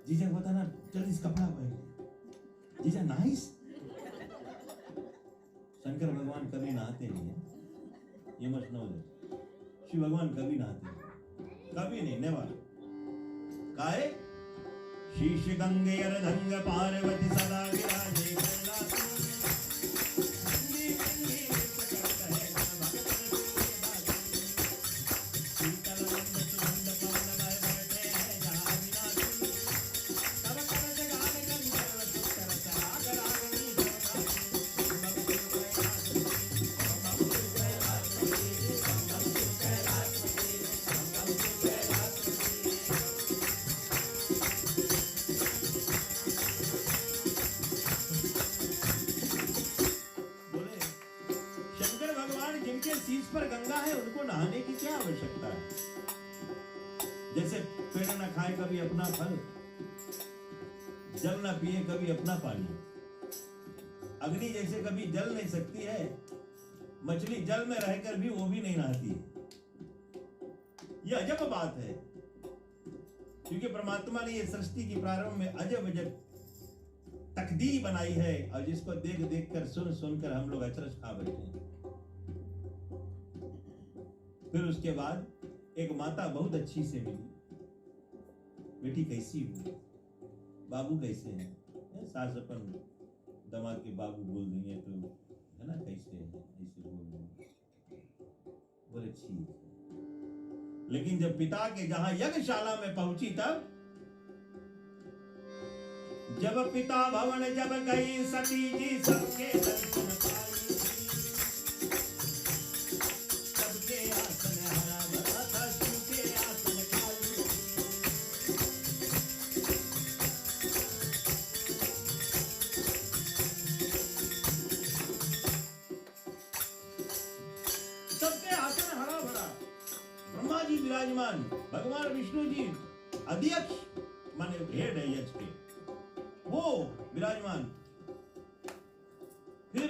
जीजा को बताना चल इस कपड़ा पहन ले। These are nice. शंकर भगवान कभी नहाते नहीं है, ये मत नो दे। शिव भगवान कभी नहाते नहीं, कभी नहीं, नेवर। काहे? शीश गंगे अर्धंग पार्वती सदा विराजे कैलाश में। गंगी गंगी नृत्य करत है भगत शीतल मंद सुगंध पवन मय बैठे हैं जहाँ अविनाशी। तब कर जगान गंधर्व सुतर सागर आगनी जगदासी। बोले शंकर भगवान जिनके शीश पर गंगा है उनको नहाने की क्या आवश्यकता है? जैसे पेड़ न खाए कभी अपना फल, जल न पिए कभी अपना पानी, अग्नि जैसे कभी जल नहीं सकती है, मछली जल में रहकर भी वो भी नहीं नहाती है। यह अजब बात है, क्योंकि परमात्मा ने ये सृष्टि की प्रारंभ में अजब अजब तकदीर बनाई है, और जिसको देख देख कर सुन सुनकर हम लोग अचरज खा बैठे हैं। फिर उसके बाद एक माता बहुत अच्छी से मिली, बेटी कैसी हो, बाबू कैसे हैं? सास अपन दामाद के बाबू बोल देंगे तो है ना, कैसे है ऐसे बोल देंगे, बोले ठीक है। लेकिन जब पिता के जहां यज्ञशाला में पहुंची, तब जब पिता भवन जब गई सती जी सबके दर्शन पाई, सबके आसन हरा भरा था, शिव के आसन खाली। सबके आसन हरा भरा, ब्रह्मा जी विराजमान, भगवान विष्णु जी अध्यक्ष माने हेड है यज्ञ के, वो विराजमान। फिर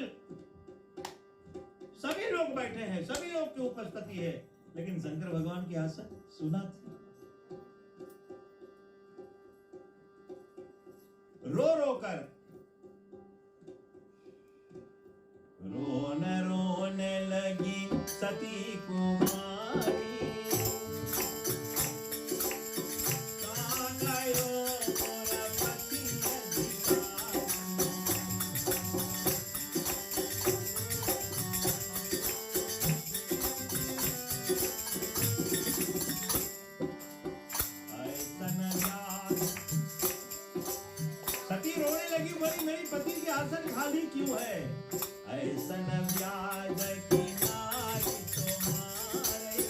सभी लोग बैठे हैं, सभी लोग की उपस्थिति है, लेकिन शंकर भगवान की आसन सुना थी। रो रो कर रोने रोने लगी सती कुमारी। कहाँ गयो मोरा पति अधिकारी? ऐसन याद सती रोने लगी, बोली मेरी पति के आसन खाली क्यों है? ऐसन व्याज की नारी तुम्हारी,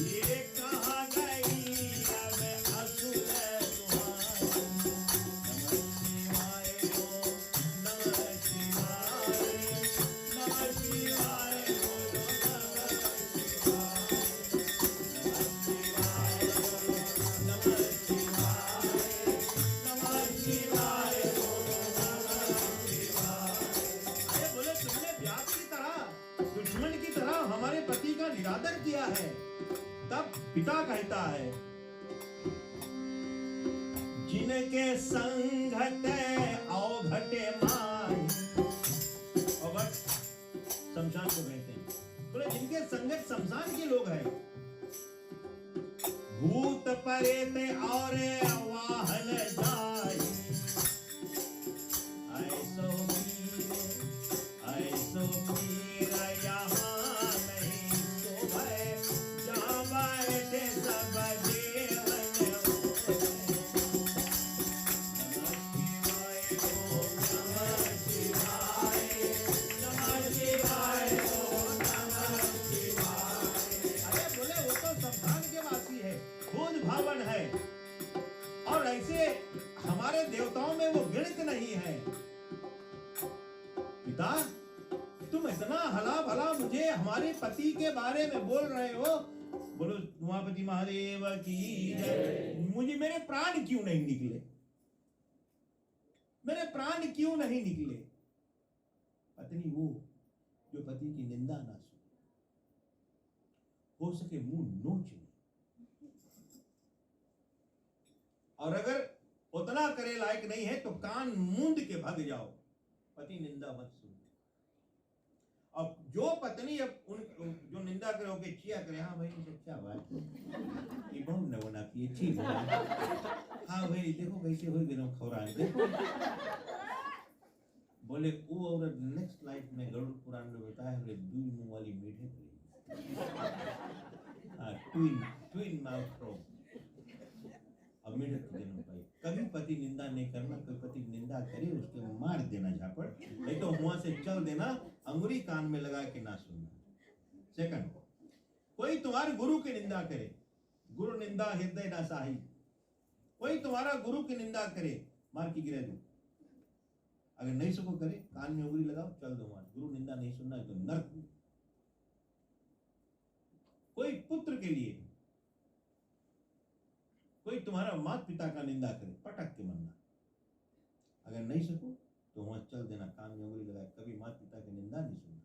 ये कहाँ गई अब असुर तुम्हारी? नमः शिवाय ओम नमः शिवाय, नमः शिवाय बोलो नमः शिवाय, नमः शिवाय, नमः शिवाय बोलो नमः शिवाय। अरे बोले तुमने व्यास की तरह, दुश्मन की तरह हमारे पति का निरादर किया है। तब पिता कहता है, जिनके संगत अवघटे माही, अवघट शमशान को कहते हैं। बोले जिनके संगत शमशान के लोग हैं, भूत प्रेत और वाहन जाई, ऐसो मीर यहाँ नहीं शोभे, जहाँ बैठे सब देवन होए। नमः शिवाय ओम नमः शिवाय, नमः शिवाय ओम नमः शिवाय। अरे बोले वो तो शमशान के वासी है, खुद भावन है, और ऐसे हमारे देवताओं में वो गिनत नहीं है। पिता तुम इतना हला भला मुझे हमारे पति के बारे में बोल रहे हो, बोलो उमापति महादेव की जय। मुझे मेरे प्राण क्यों नहीं निकले, मेरे प्राण क्यों नहीं निकले? पत्नी वो जो पति की निंदा ना सुने, हो सके मुंह नोच ले, और अगर उतना करे लायक नहीं है तो कान मूंद के भाग जाओ, पति निंदा मत सुनो। अब जो पत्नी अब उन जो निंदा करे ओके चिया करे, हाँ भाई अच्छा बात ये बहुत न बना की अच्छी हाँ भाई देखो कैसे हो गए खौरा देखो। बोले वो औरत नेक्स्ट लाइफ में गरुड़ पुराण में बताया है दुई मुंह वाली मीठे करेगी, हाँ ट्विन माउथ फ्रॉम, अब मीठे तो जन्म पाई। कभी पति निंदा नहीं करना, कोई पति निंदा करे उसके मार देना झापड़, नहीं तो वहां से चल देना, अंगुरी कान में लगा के ना सुनना। सेकंड, कोई तुम्हारे गुरु की निंदा करे, गुरु निंदा हृदय ना साही, कोई तुम्हारा गुरु की निंदा करे मार की गिरे दो, अगर नहीं सको करे कान में उंगली लगाओ चल दो मार, गुरु निंदा नहीं सुनना तो नर्क। कोई पुत्र के लिए कोई तुम्हारा माता पिता का निंदा करे पटक के मरना, अगर नहीं सको तो वहां चल देना, कान में उंगली लगाए, कभी माता पिता की निंदा नहीं सुनना।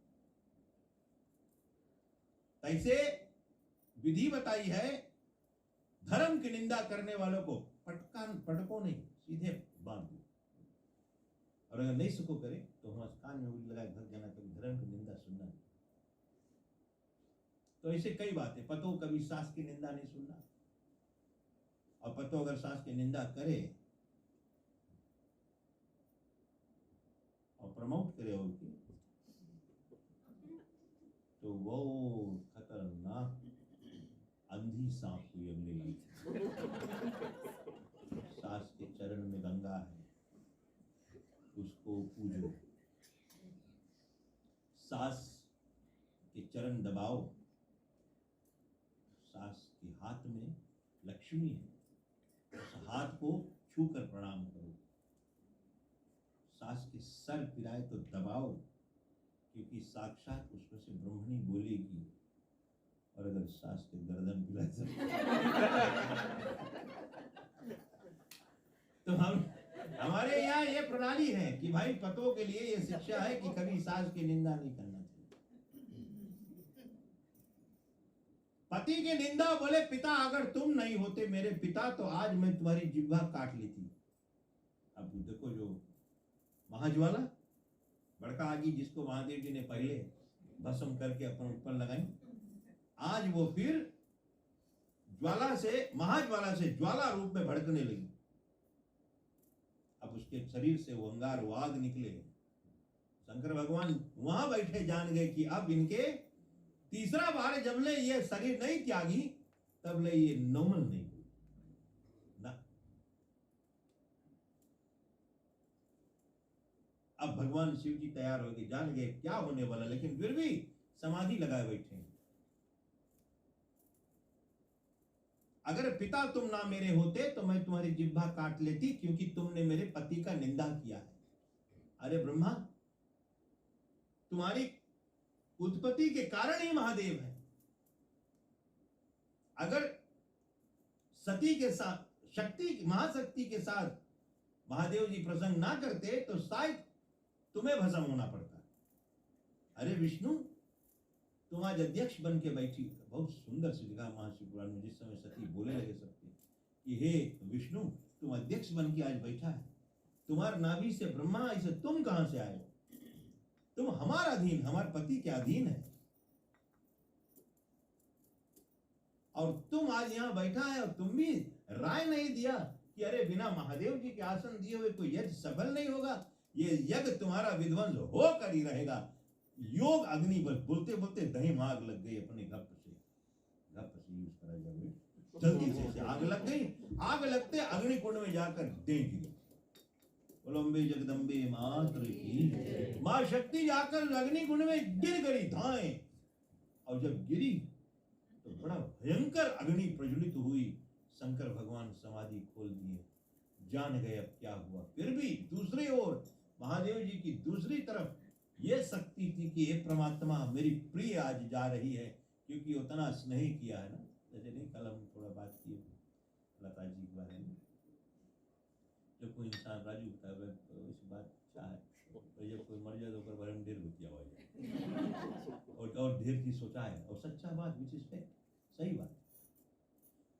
ऐसे विधि बताई है, धर्म की निंदा करने वालों को पटको नहीं, सीधे बांध दो, और अगर नहीं सको करे तो वहां कान में उंगली लगाए घर जाना, कभी धर्म की निंदा सुनना नहीं। तो ऐसे कई बातें, पतो कभी सास की निंदा नहीं सुनना, और पतो अगर सास की निंदा करे और प्रमोट करे उनकी तो वो खतरनाक अंधी सांप हुई अगले लाइफ। सास के चरण में गंगा है, उसको पूजो, सास के चरण दबाओ, सास के हाथ में लक्ष्मी है, उस हाथ को छूकर प्रणाम करो, सास के सर पिराए तो दबाओ, क्योंकि साक्षात उसमें से ब्रह्मणी बोलेगी, और अगर सास के गर्दन पिलाए तो हमारे यहाँ ये प्रणाली है कि भाई पतों के लिए ये शिक्षा है कि कभी सास की निंदा नहीं करना चाहिए। पति की निंदा, बोले पिता अगर तुम नहीं होते मेरे पिता तो आज मैं तुम्हारी जिह्वा काट लेती। अब देखो जो महाज्वाला बड़का आगी जिसको महादेव जी ने पहले भस्म करके अपन ऊपर लगाई, आज वो फिर ज्वाला से, महाज्वाला से ज्वाला रूप में भड़कने लगी। अब उसके शरीर से वो अंगार वाग निकले। शंकर भगवान वहां बैठे जान गए कि अब इनके तीसरा बार जब ले ये शरीर नहीं त्यागी तब ले ये नॉर्मल नहीं हुई ना। अब भगवान शिव जी तैयार हो गए, जान गए क्या होने वाला, लेकिन फिर भी समाधि लगाए बैठे। अगर पिता तुम ना मेरे होते तो मैं तुम्हारी जिह्वा काट लेती, क्योंकि तुमने मेरे पति का निंदा किया है। अरे ब्रह्मा, तुम्हारी उत्पत्ति के कारण ही महादेव है। अगर सती के साथ, शक्ति महाशक्ति के साथ महादेव जी प्रसंग ना करते तो शायद तुम्हें भस्म होना पड़ता। अरे विष्णु, तुम आज अध्यक्ष बन के बैठी। बहुत सुंदर से लिखा महाशिव पुराण में, जिस समय सती बोले लगे सबके कि हे विष्णु, तुम अध्यक्ष बन के आज बैठा है, तुम्हारे नाभि से ब्रह्मा, ऐसे तुम कहां से आए हो? तुम हमारा अधीन, हमारे पति के अधीन है, और तुम आज यहां बैठा है और तुम भी राय नहीं दिया कि अरे बिना महादेव जी के आसन दिए हुए कोई यज्ञ सफल नहीं होगा, ये यज्ञ तुम्हारा विध्वंस होकर ही रहेगा। योग अग्नि बल, बोलते बोलते दही में आग लग गई अपने गप से यूज करा जाए, जल्दी से आग लग गई। आग लगते अग्नि कुंड में जाकर दे गिरी। बोलंबे जगदम्बे मात्र की, मां शक्ति जाकर अग्नि कुंड में गिर गई धाए, और जब गिरी तो बड़ा भयंकर अग्नि प्रज्वलित हुई। शंकर भगवान समाधि खोल दिए, जान गए अब क्या हुआ। फिर भी दूसरी ओर महादेव जी की दूसरी तरफ ये शक्ति थी कि ये परमात्मा मेरी प्रिय आज जा रही है, क्योंकि उतना स्नेह किया है ना। जैसे नहीं, कल हम थोड़ा बात की लता जी के बारे में, जब कोई इंसान राजू होता है तो इस बात चाहे, और जब कोई मर जाए तो बारे में ढेर रुपया हो जाए, और ढेर की सोचा है, और सच्चा बात विच इज फैक्ट, सही बात।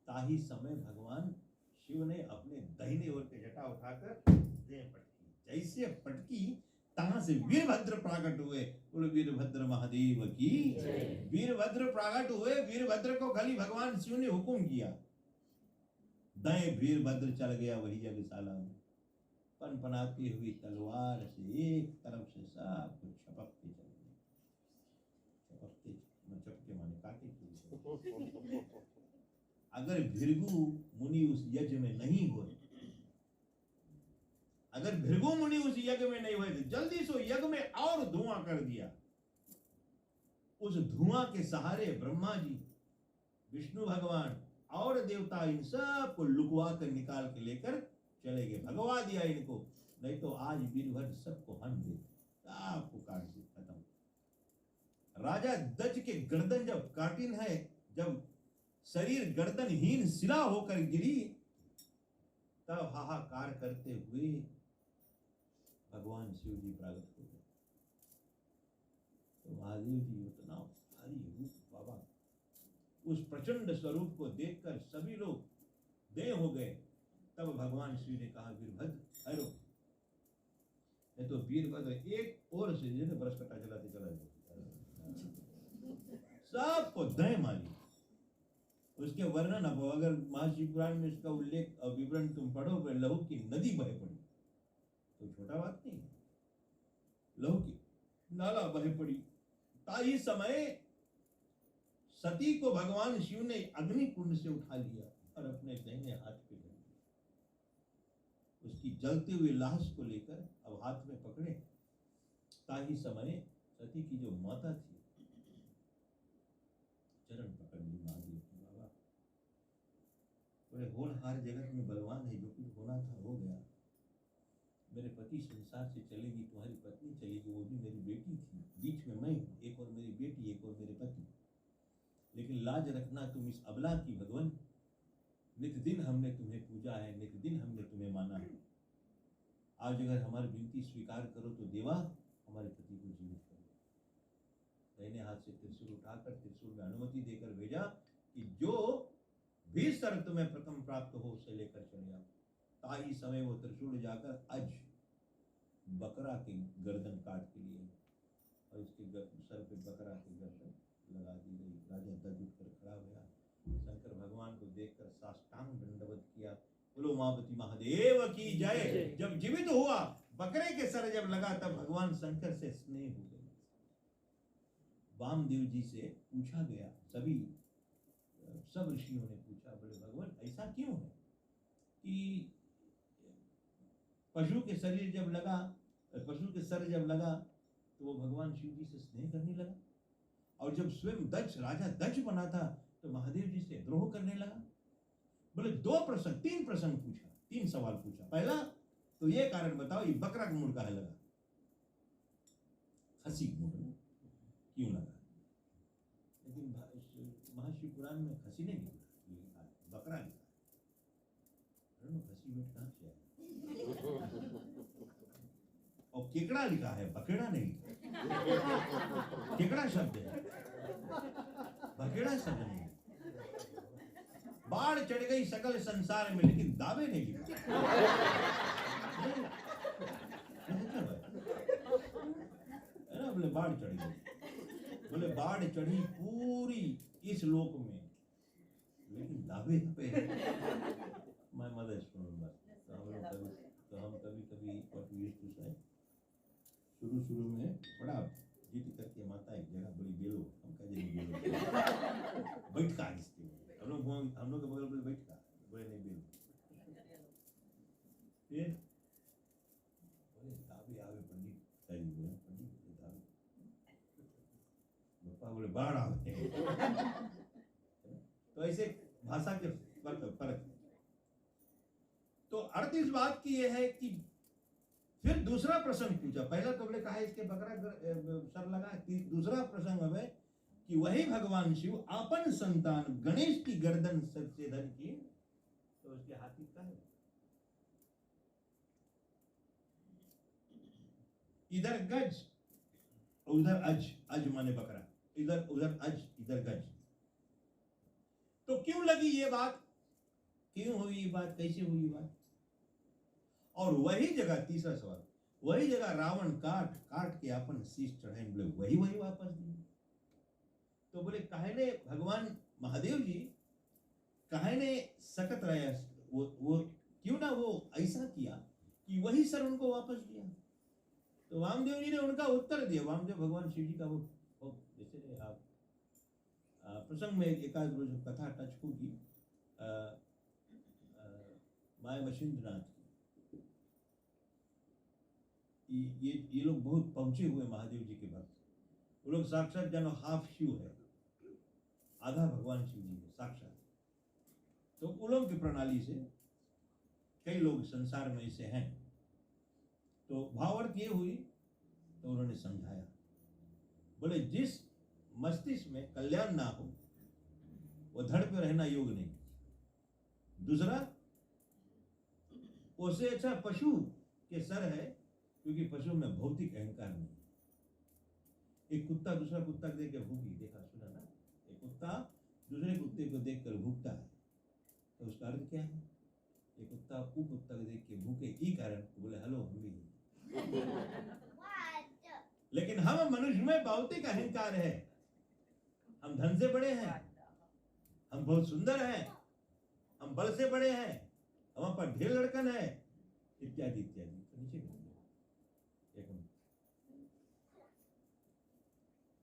ताही समय भगवान शिव ने अपने दाहिने ओर के जटा उठाकर दे पटकी, जैसे पटकी तहां से वीरभद्र प्रकट हुए। बोलो वीरभद्र महादेव की। वीरभद्र प्रकट हुए। वीरभद्र को खाली भगवान शिव ने हुक्म किया, दाएं वीरभद्र चल गया वही यज्ञशाला में, पनपनाती हुई तलवार से एक तरफ से सब कुछ छपकते चल गए। चपके माने काटे। अगर भृगु मुनि उस यज्ञ में नहीं हुए, अगर भृगु मुनि उस यज्ञ में नहीं हुए तो जल्दी से यज्ञ में और धुआं कर दिया। उस धुआं के सहारे ब्रह्मा जी, विष्णु भगवान और देवता इन सब को लुकवा कर निकाल के लेकर चले गए, भगवा दिया इनको। नहीं तो आज वीरभद्र सबको हन दे, सबको काट दे, खत्म। राजा दज के गर्दन जब काटिन है, जब शरीर गर्दनहीन शिला होकर गिरी, तब हाहाकार करते हुए भगवान शिव जी प्रकट हो गए। तो महादेव जी उतना भारी रूप बाबा, उस प्रचंड स्वरूप को देखकर सभी लोग देह हो गए। तब भगवान शिव ने कहा, वीरभद्र ठहरो। नहीं तो वीरभद्र एक ओर से बरस कटा चलाते चला जाए, सबको दय मारी। उसके वर्णन अब अगर महाशिव पुराण में इसका उल्लेख और विवरण तुम पढ़ो, लहू की नदी बह पड़ी, तो छोटा बात नहीं है। लहू की नाला बह पड़ी। ताई समय सती को भगवान शिव ने अग्नि कुंड से उठा लिया और अपने दाहिने हाथ पे धर लिया। उसकी जलते हुए लाश को लेकर अब हाथ में पकड़े। ताही समय सती की जो माता थी, चरण पकड़ ली महादेव की। बाबा बोले, होनहार जगत में बलवान है, जो कुछ होना था हो गया। मेरे पति संसार से चलेगी, तुम्हारी पत्नी चलेगी, वो भी मेरी बेटी थी, बीच में मैं हूं, एक और मेरी बेटी, एक और मेरे पति। लेकिन लाज रखना तुम इस अबला की भगवान। नित दिन हमने तुम्हें पूजा है, नित दिन हमने तुम्हें माना है। आज अगर हमारी विनती स्वीकार करो तो देवा हमारे पति को जीवित करो। दाहिने हाथ से त्रिशूल उठाकर त्रिशूल में अनुमति देकर भेजा कि जो भी शर्त तुम्हें प्रथम प्राप्त हो उसे लेकर चले आओ। ताही समय वो त्रिशूल जाकर अज बकरा की गर्दन काट के लिए और उसके सर पे बकरा की गर्दन लगा दी गई। राजा दज उठकर खड़ा हुआ, शंकर भगवान को देखकर साष्टांग दंडवत किया। बोलो उमापति महादेव की जय। जब जीवित हुआ, बकरे के सर जब लगा, तब भगवान शंकर से स्नेह हो गया। वामदेव जी से पूछा गया, सब ऋषियों ने पूछा, बोले भगवान ऐसा क्यों है कि पशु के शरीर जब लगा, पशु के सर जब लगा तो वो भगवान शिव जी से स्नेह करने लगा, और जब स्वयं दक्ष राजा दक्ष बना था तो महादेव जी से द्रोह करने लगा। बोले तीन प्रश्न पूछा, 3 सवाल पूछा। पहला तो ये कारण बताओ, ये बकरा का मुंड काहे लगा, खसी मुंड क्यों लगा? लेकिन महाशिव पुराण में खसी नहीं लिखा है, बकरा लिखा है। खसी मीट कहाँ से आया? और केकड़ा लिखा है, बकेड़ा नहीं लिखा। केकड़ा शब्द है, बकेड़ा शब्द नहीं। बाढ़ चढ़ गई सकल संसार में, लेकिन दावे नहीं लिखा। है ना? बोले बाढ़ चढ़ गई, बोले बाढ़ चढ़ी पूरी इस लोक में, लेकिन दावे पे मैं मदद सुनूंगा। तो हम कभी शुरू में बड़ा जीत करके माता एक जगह बड़ी बेलो, हम कहे नहीं बेलो बैठका, इसके हम लोग के बगल में बैठका, बोले नहीं बेलो। फिर बोले दावे आवे पंडित, सही बोले पंडित दावे, पापा बोले बाढ़ आवे। तो ऐसे भाषा के फर्क। तो अर्थ इस बात की यह है कि फिर दूसरा प्रसंग पूछा। पहला तो बोले कहा इसके बकरा सर लगा। दूसरा प्रसंग है कि वही भगवान शिव आपन संतान गणेश की गर्दन से धन की, तो उसके हाथी का है। इधर गज उधर अज माने बकरा, इधर उधर अज इधर गज। तो क्यों लगी ये बात क्यों हुई ये बात, कैसे हुई ये बात। और वही जगह, तीसरा सवाल, वही जगह रावण काट काट के अपन शीश चढ़ाए, बोले वही वही वापस दिए। तो बोले काहे भगवान महादेव जी काहे सकत रहे, वो क्यों ना वो ऐसा किया कि वही सर उनको वापस दिया। तो वामदेव जी ने उनका उत्तर दिया। वामदेव भगवान शिव जी का वो जैसे आप प्रसंग में एक आध रोज कथा टच होगी माया मछिंद्रनाथ की। ये लोग बहुत पहुंचे हुए महादेव जी के भक्त। वो लोग साक्षात जानो हाफ शिव है, आधा भगवान शिव जी है साक्षात। तो उन लोग की प्रणाली से कई लोग संसार में ऐसे हैं। तो भावार्थ ये हुई, तो उन्होंने समझाया, बोले जिस मस्तिष्क में कल्याण ना हो वो धड़ पे रहना योग नहीं। दूसरा, उससे अच्छा पशु के सर है, क्योंकि पशु में भौतिक अहंकार नहीं। एक कुत्ता दूसरा कुत्ता देख कर भूखी, देखा सुना ना, एक कुत्ता दूसरे कुत्ते को देखकर भूखता है, तो उसका अर्थ क्या है? एक कुत्ता वो कुत्ता को देख के भूखे, ई कारण बोले हेलो हम भी। लेकिन हम मनुष्य में भौतिक अहंकार है। हम धन से बड़े हैं, हम बहुत सुंदर हैं, हम बल से बड़े हैं, हम पर ढेर लड़कन है, इत्यादि इत्यादि। तो नीचे एक मिनट,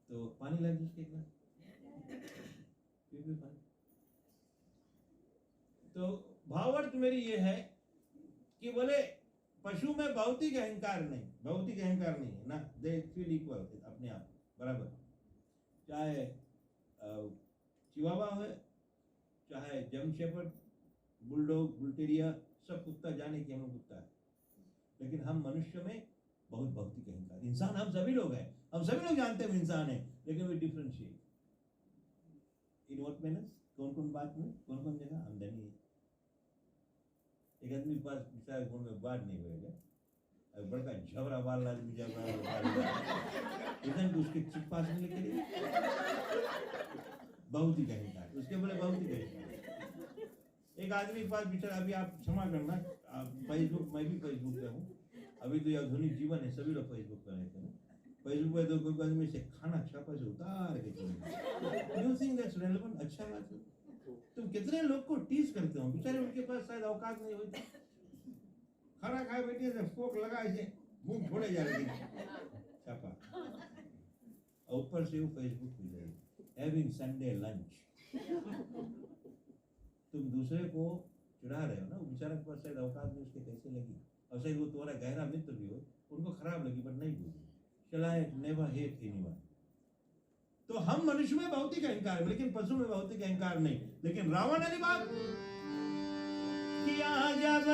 तो पानी ला दीजिए एक गिलास, पानी। तो भावार्थ मेरी ये है कि बोले पशु में भौतिक अहंकार नहीं, भौतिक अहंकार नहीं है ना, दे फील इक्वल अपने आप बराबर। चाहे चिवावा है, चाहे जर्मन शेफर्ड, बुलडॉग, बुलटेरिया, सब कुत्ता जाने कि हम कुत्ता है। लेकिन हम मनुष्य में बहुत भौतिक अहंकार। इंसान हम सभी लोग हैं, हम सभी लोग जानते हैं इंसान है, लेकिन वे डिफरेंशिएट इन व्हाट मैनर्स, कौन कौन बात में, कौन कौन जगह हम धनी है। एक आदमी के पास बेचारे गुण में बात नहीं होएगा, बड़का झबरा बाल आदमी जब उसके चिप पास नहीं लेके बहुतिक अहंकार, उसके बोले बहुतिक अहंकार। एक आदमी के पास बेचारा, अभी आप क्षमा करना, फेसबुक, मैं भी फेसबुक पे हूँ, अभी तो ये आधुनिक जीवन है, सभी लोग फेसबुक पर रहते हैं। फेसबुक पे तो कोई आदमी से खाना छापा से उतार के चले, यू थिंक दैट्स रेलेवेंट, अच्छा बात है। तुम कितने लोग को टीज करते हो, बेचारे उनके पास शायद औकात नहीं होती, खाना खाए बैठे से फोक लगा ऐसे मुंह छोड़े जा रहे छापा, और ऊपर से वो फेसबुक पे जाए हैविंग संडे लंच। तुम दूसरे को चिढ़ा रहे हो ना, वो बेचारे के पास शायद औकात नहीं, उसके कैसे लगी। और शायद वो तुम्हारा गहरा मित्र भी हो, उनको खराब लगी पर नहीं बोली। चला नेवर हेट एनीवन। तो हम मनुष्य में भौतिक अहंकार है, लेकिन पशु में भौतिक अहंकार नहीं। लेकिन रावण ने बात किया, जब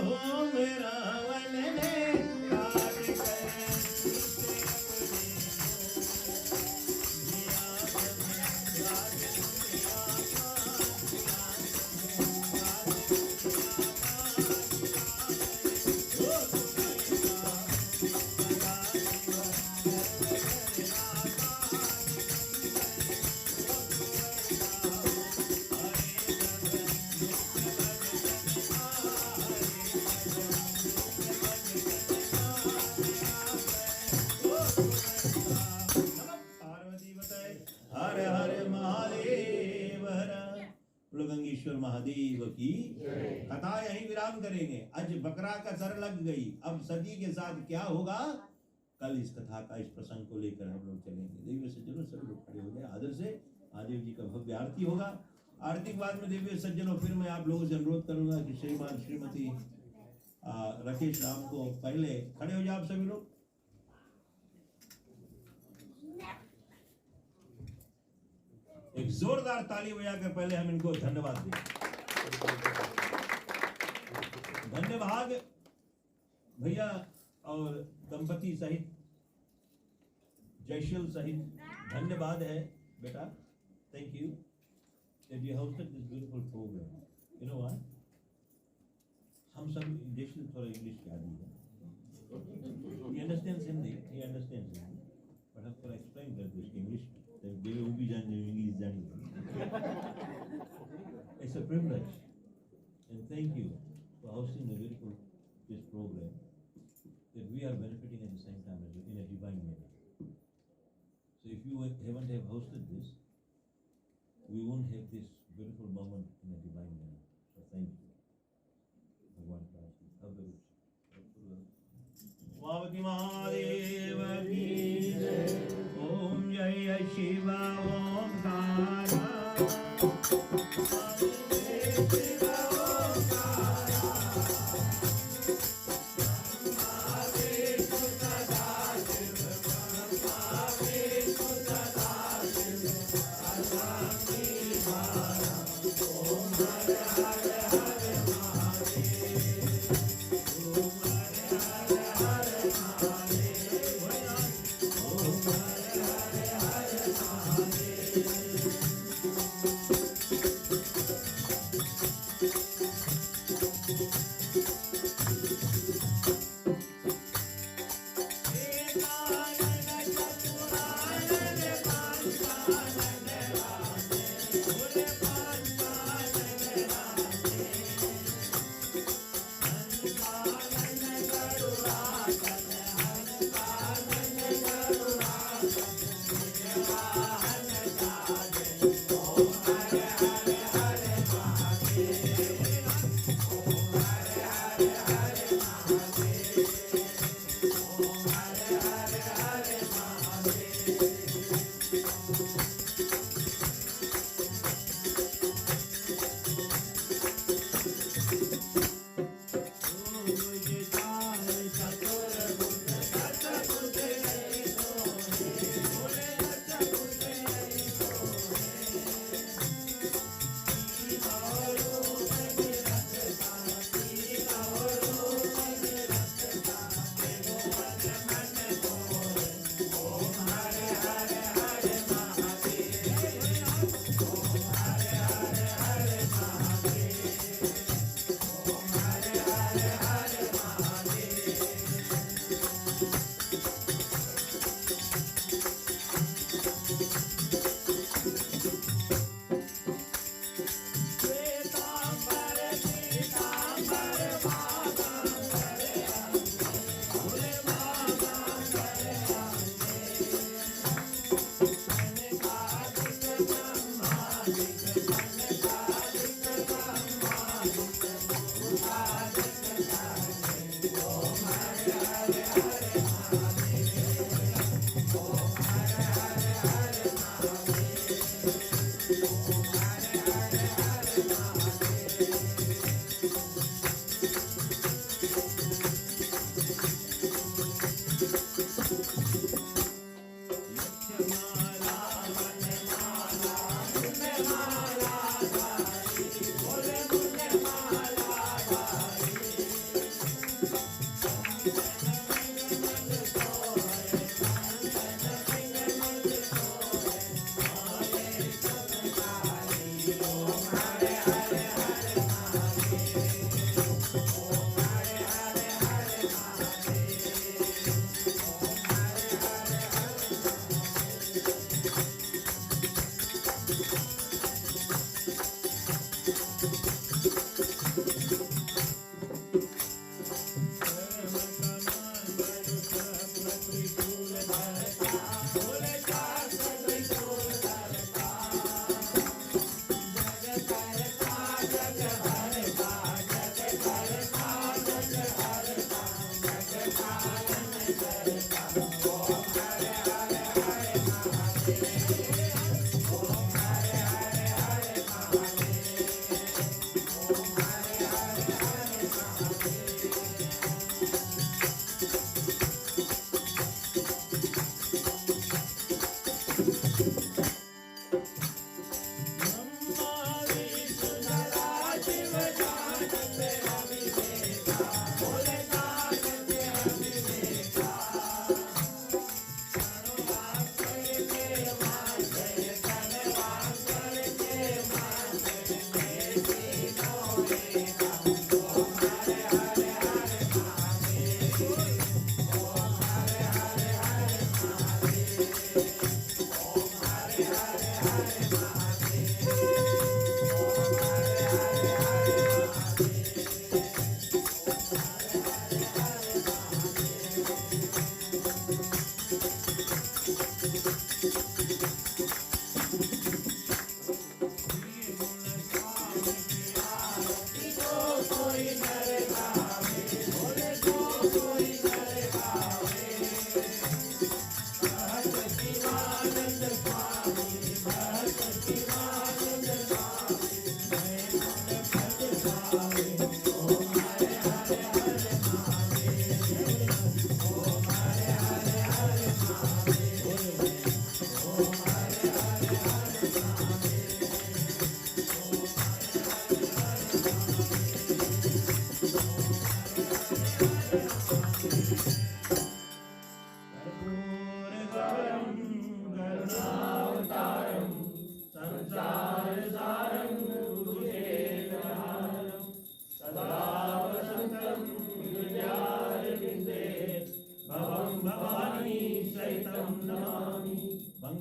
हो रावण ने काट महादेव की कथा यहीं विराम करेंगे। आज बकरा का सर लग गई, अब सती के साथ क्या होगा, कल इस कथा का, इस प्रसंग को लेकर हम लोग चलेंगे। देवी सज्जनों सभी लोग खड़े हो गए आदर से, महादेव जी का भव्य आरती होगा। आरती के बाद में देवी सज्जनों फिर मैं आप लोगों से अनुरोध करूंगा कि श्रीमान श्रीमती राकेश राम को पहले खड़े हो जाओ आप सभी लोग। एक जोरदार ताली बजाकर पहले हम इनको धन्यवाद दें। धन्यवाद भैया और दंपति सहित, जयशील सहित धन्यवाद है बेटा। Thank you that you hosted this beautiful program. You know what? हम सब जयशील थोड़ा इंग्लिश के आदमी हैं। He understands Hindi, he understands Hindi, but हम थोड़ा explain कर दो इसकी इंग्लिश। देवी वो भी जान इंग्लिश जानी। It's a privilege And thank you for hosting a beautiful this program that we are benefiting at the same time as in a divine manner. So if you haven't have hosted this, we won't have this beautiful moment in a divine manner. So thank you. भगवान का आशीर्वाद। अब पार्वती महादेव की जय। ओम जय शिव ओंकार।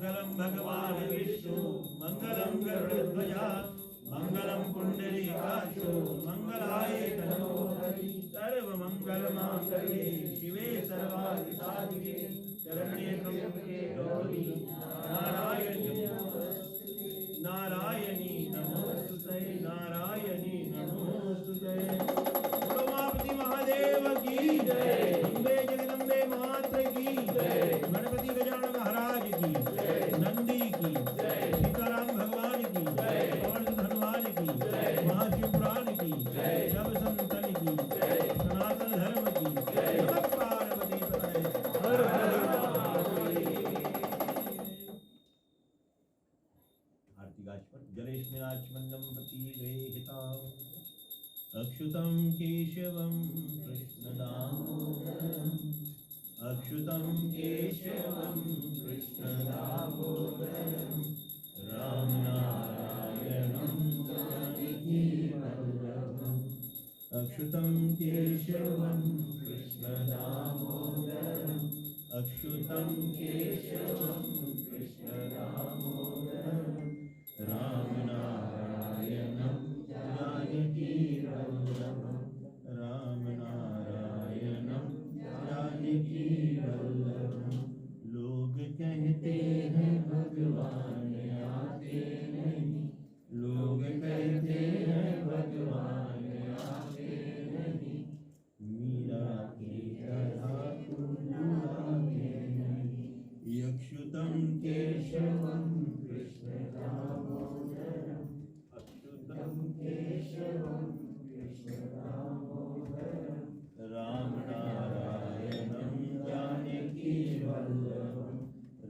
मंगलम भगवान विष्णु मंगलम गरुड़ध्वजा मंगलम पुंडरीकाक्षो मंगलाय तनो हरि सर्व मंगल मांगल्ये शिवे सर्वार्थ साधिके शरण्ये त्र्यंबके गौरी नारायणी नमोस्तुते नारायणी नमोस्तुते। बोलो मापति महादेव की जय, अम्बे जगदम्बे मात्र की जय, गणपति गजानन महाराज की जय, नंदी की जय, सीताराम भगवान की जय, पवन हनुमान की जय, महाशिव पुराण की जय, सब संतन की जय, सनातन धर्म की जय, नमः पार्वती पतये हर हर जलेस्मिनाचमन्नं प्रतीरेहिताम् अक्षुतं केशवं कृष्णदामोदरम् अक्षुतं केशवं कृष्णदामोदरम् रामनारायणं जानकीवल्लभम् अक्षुतं केशवं कृष्णदामोदरम् अक्षुतं केशवं कृष्णदामोदरम् रामनारायणं जानकीवल्लभं रामनारायणं जानकीवल्लभं। लोग कहते हैं भगवान आते नहीं, लोग कहते हैं भगवान आते नहीं, मीरा की तरह तुम आते नहीं। अक्षुतं केशवं कृष्णदामोदरम् अच्युतं केशवं कृष्णदामोदरम् रामनारायणं जानकीवल्लभं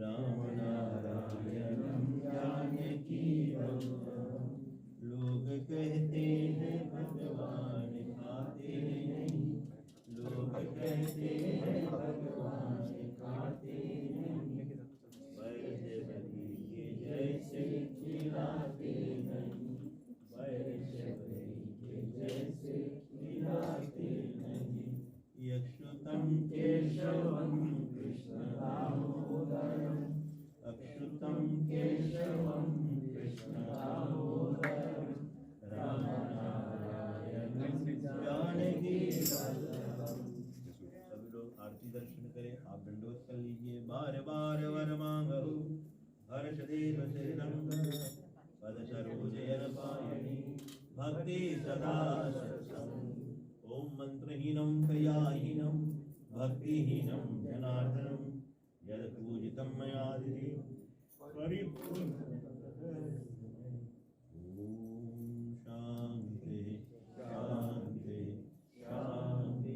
रामनारायणं जानकीवल्लभं। लोग कहते हैं भगवान खाते नहीं, लोग कहते हैं भगवान खाते नहीं, वैष्णवी के जैसे खिलाते नहीं, वैष्णवी के जैसे खिलाते नहीं। अक्षुतं केशवं कृष्णदामोदरम् अक्षुतं केशवं कृष्णदामोदरम् रामनारायणं जानकीवल्लभम्। सभी लोग आरती दर्शन करें। आप दंडोत कर लीजिए। बार बार वर मांगो हर्षदेव श्रीरंग पद सरोजयन पायणी भक्ति सदा सत्संग। ओम मंत्रहीनं क्रियाहीनं भक्तिहीनं जनार्दनं यद पूजितं मया दिदि ओम शांति शांति शांति।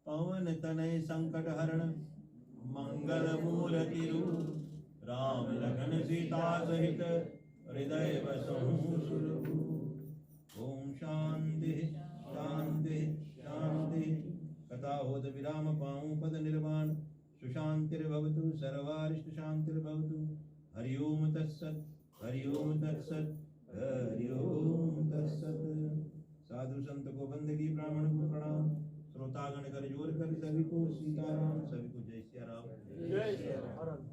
पवन तनय संकट हरण मंगल मूर्ति रूप राम लखन सीता सहित हृदय बसहु सुरभूप। ओम शांति शांति शांति। कथाहोद विराम पाऊँ पद निर्वाण सुशांतिर्भवतु सर्वारिष्ट शांतिर्भवतु। हरि ओम तत्सत् हरि ओम तत्सत् हरि ओम तत्सत्। साधु संत को बंदगी ब्राह्मण को प्रणाम। श्रोतागण कर जोर कर सभी को सीताराम सभी को जय सिया राम। जय श्री राम।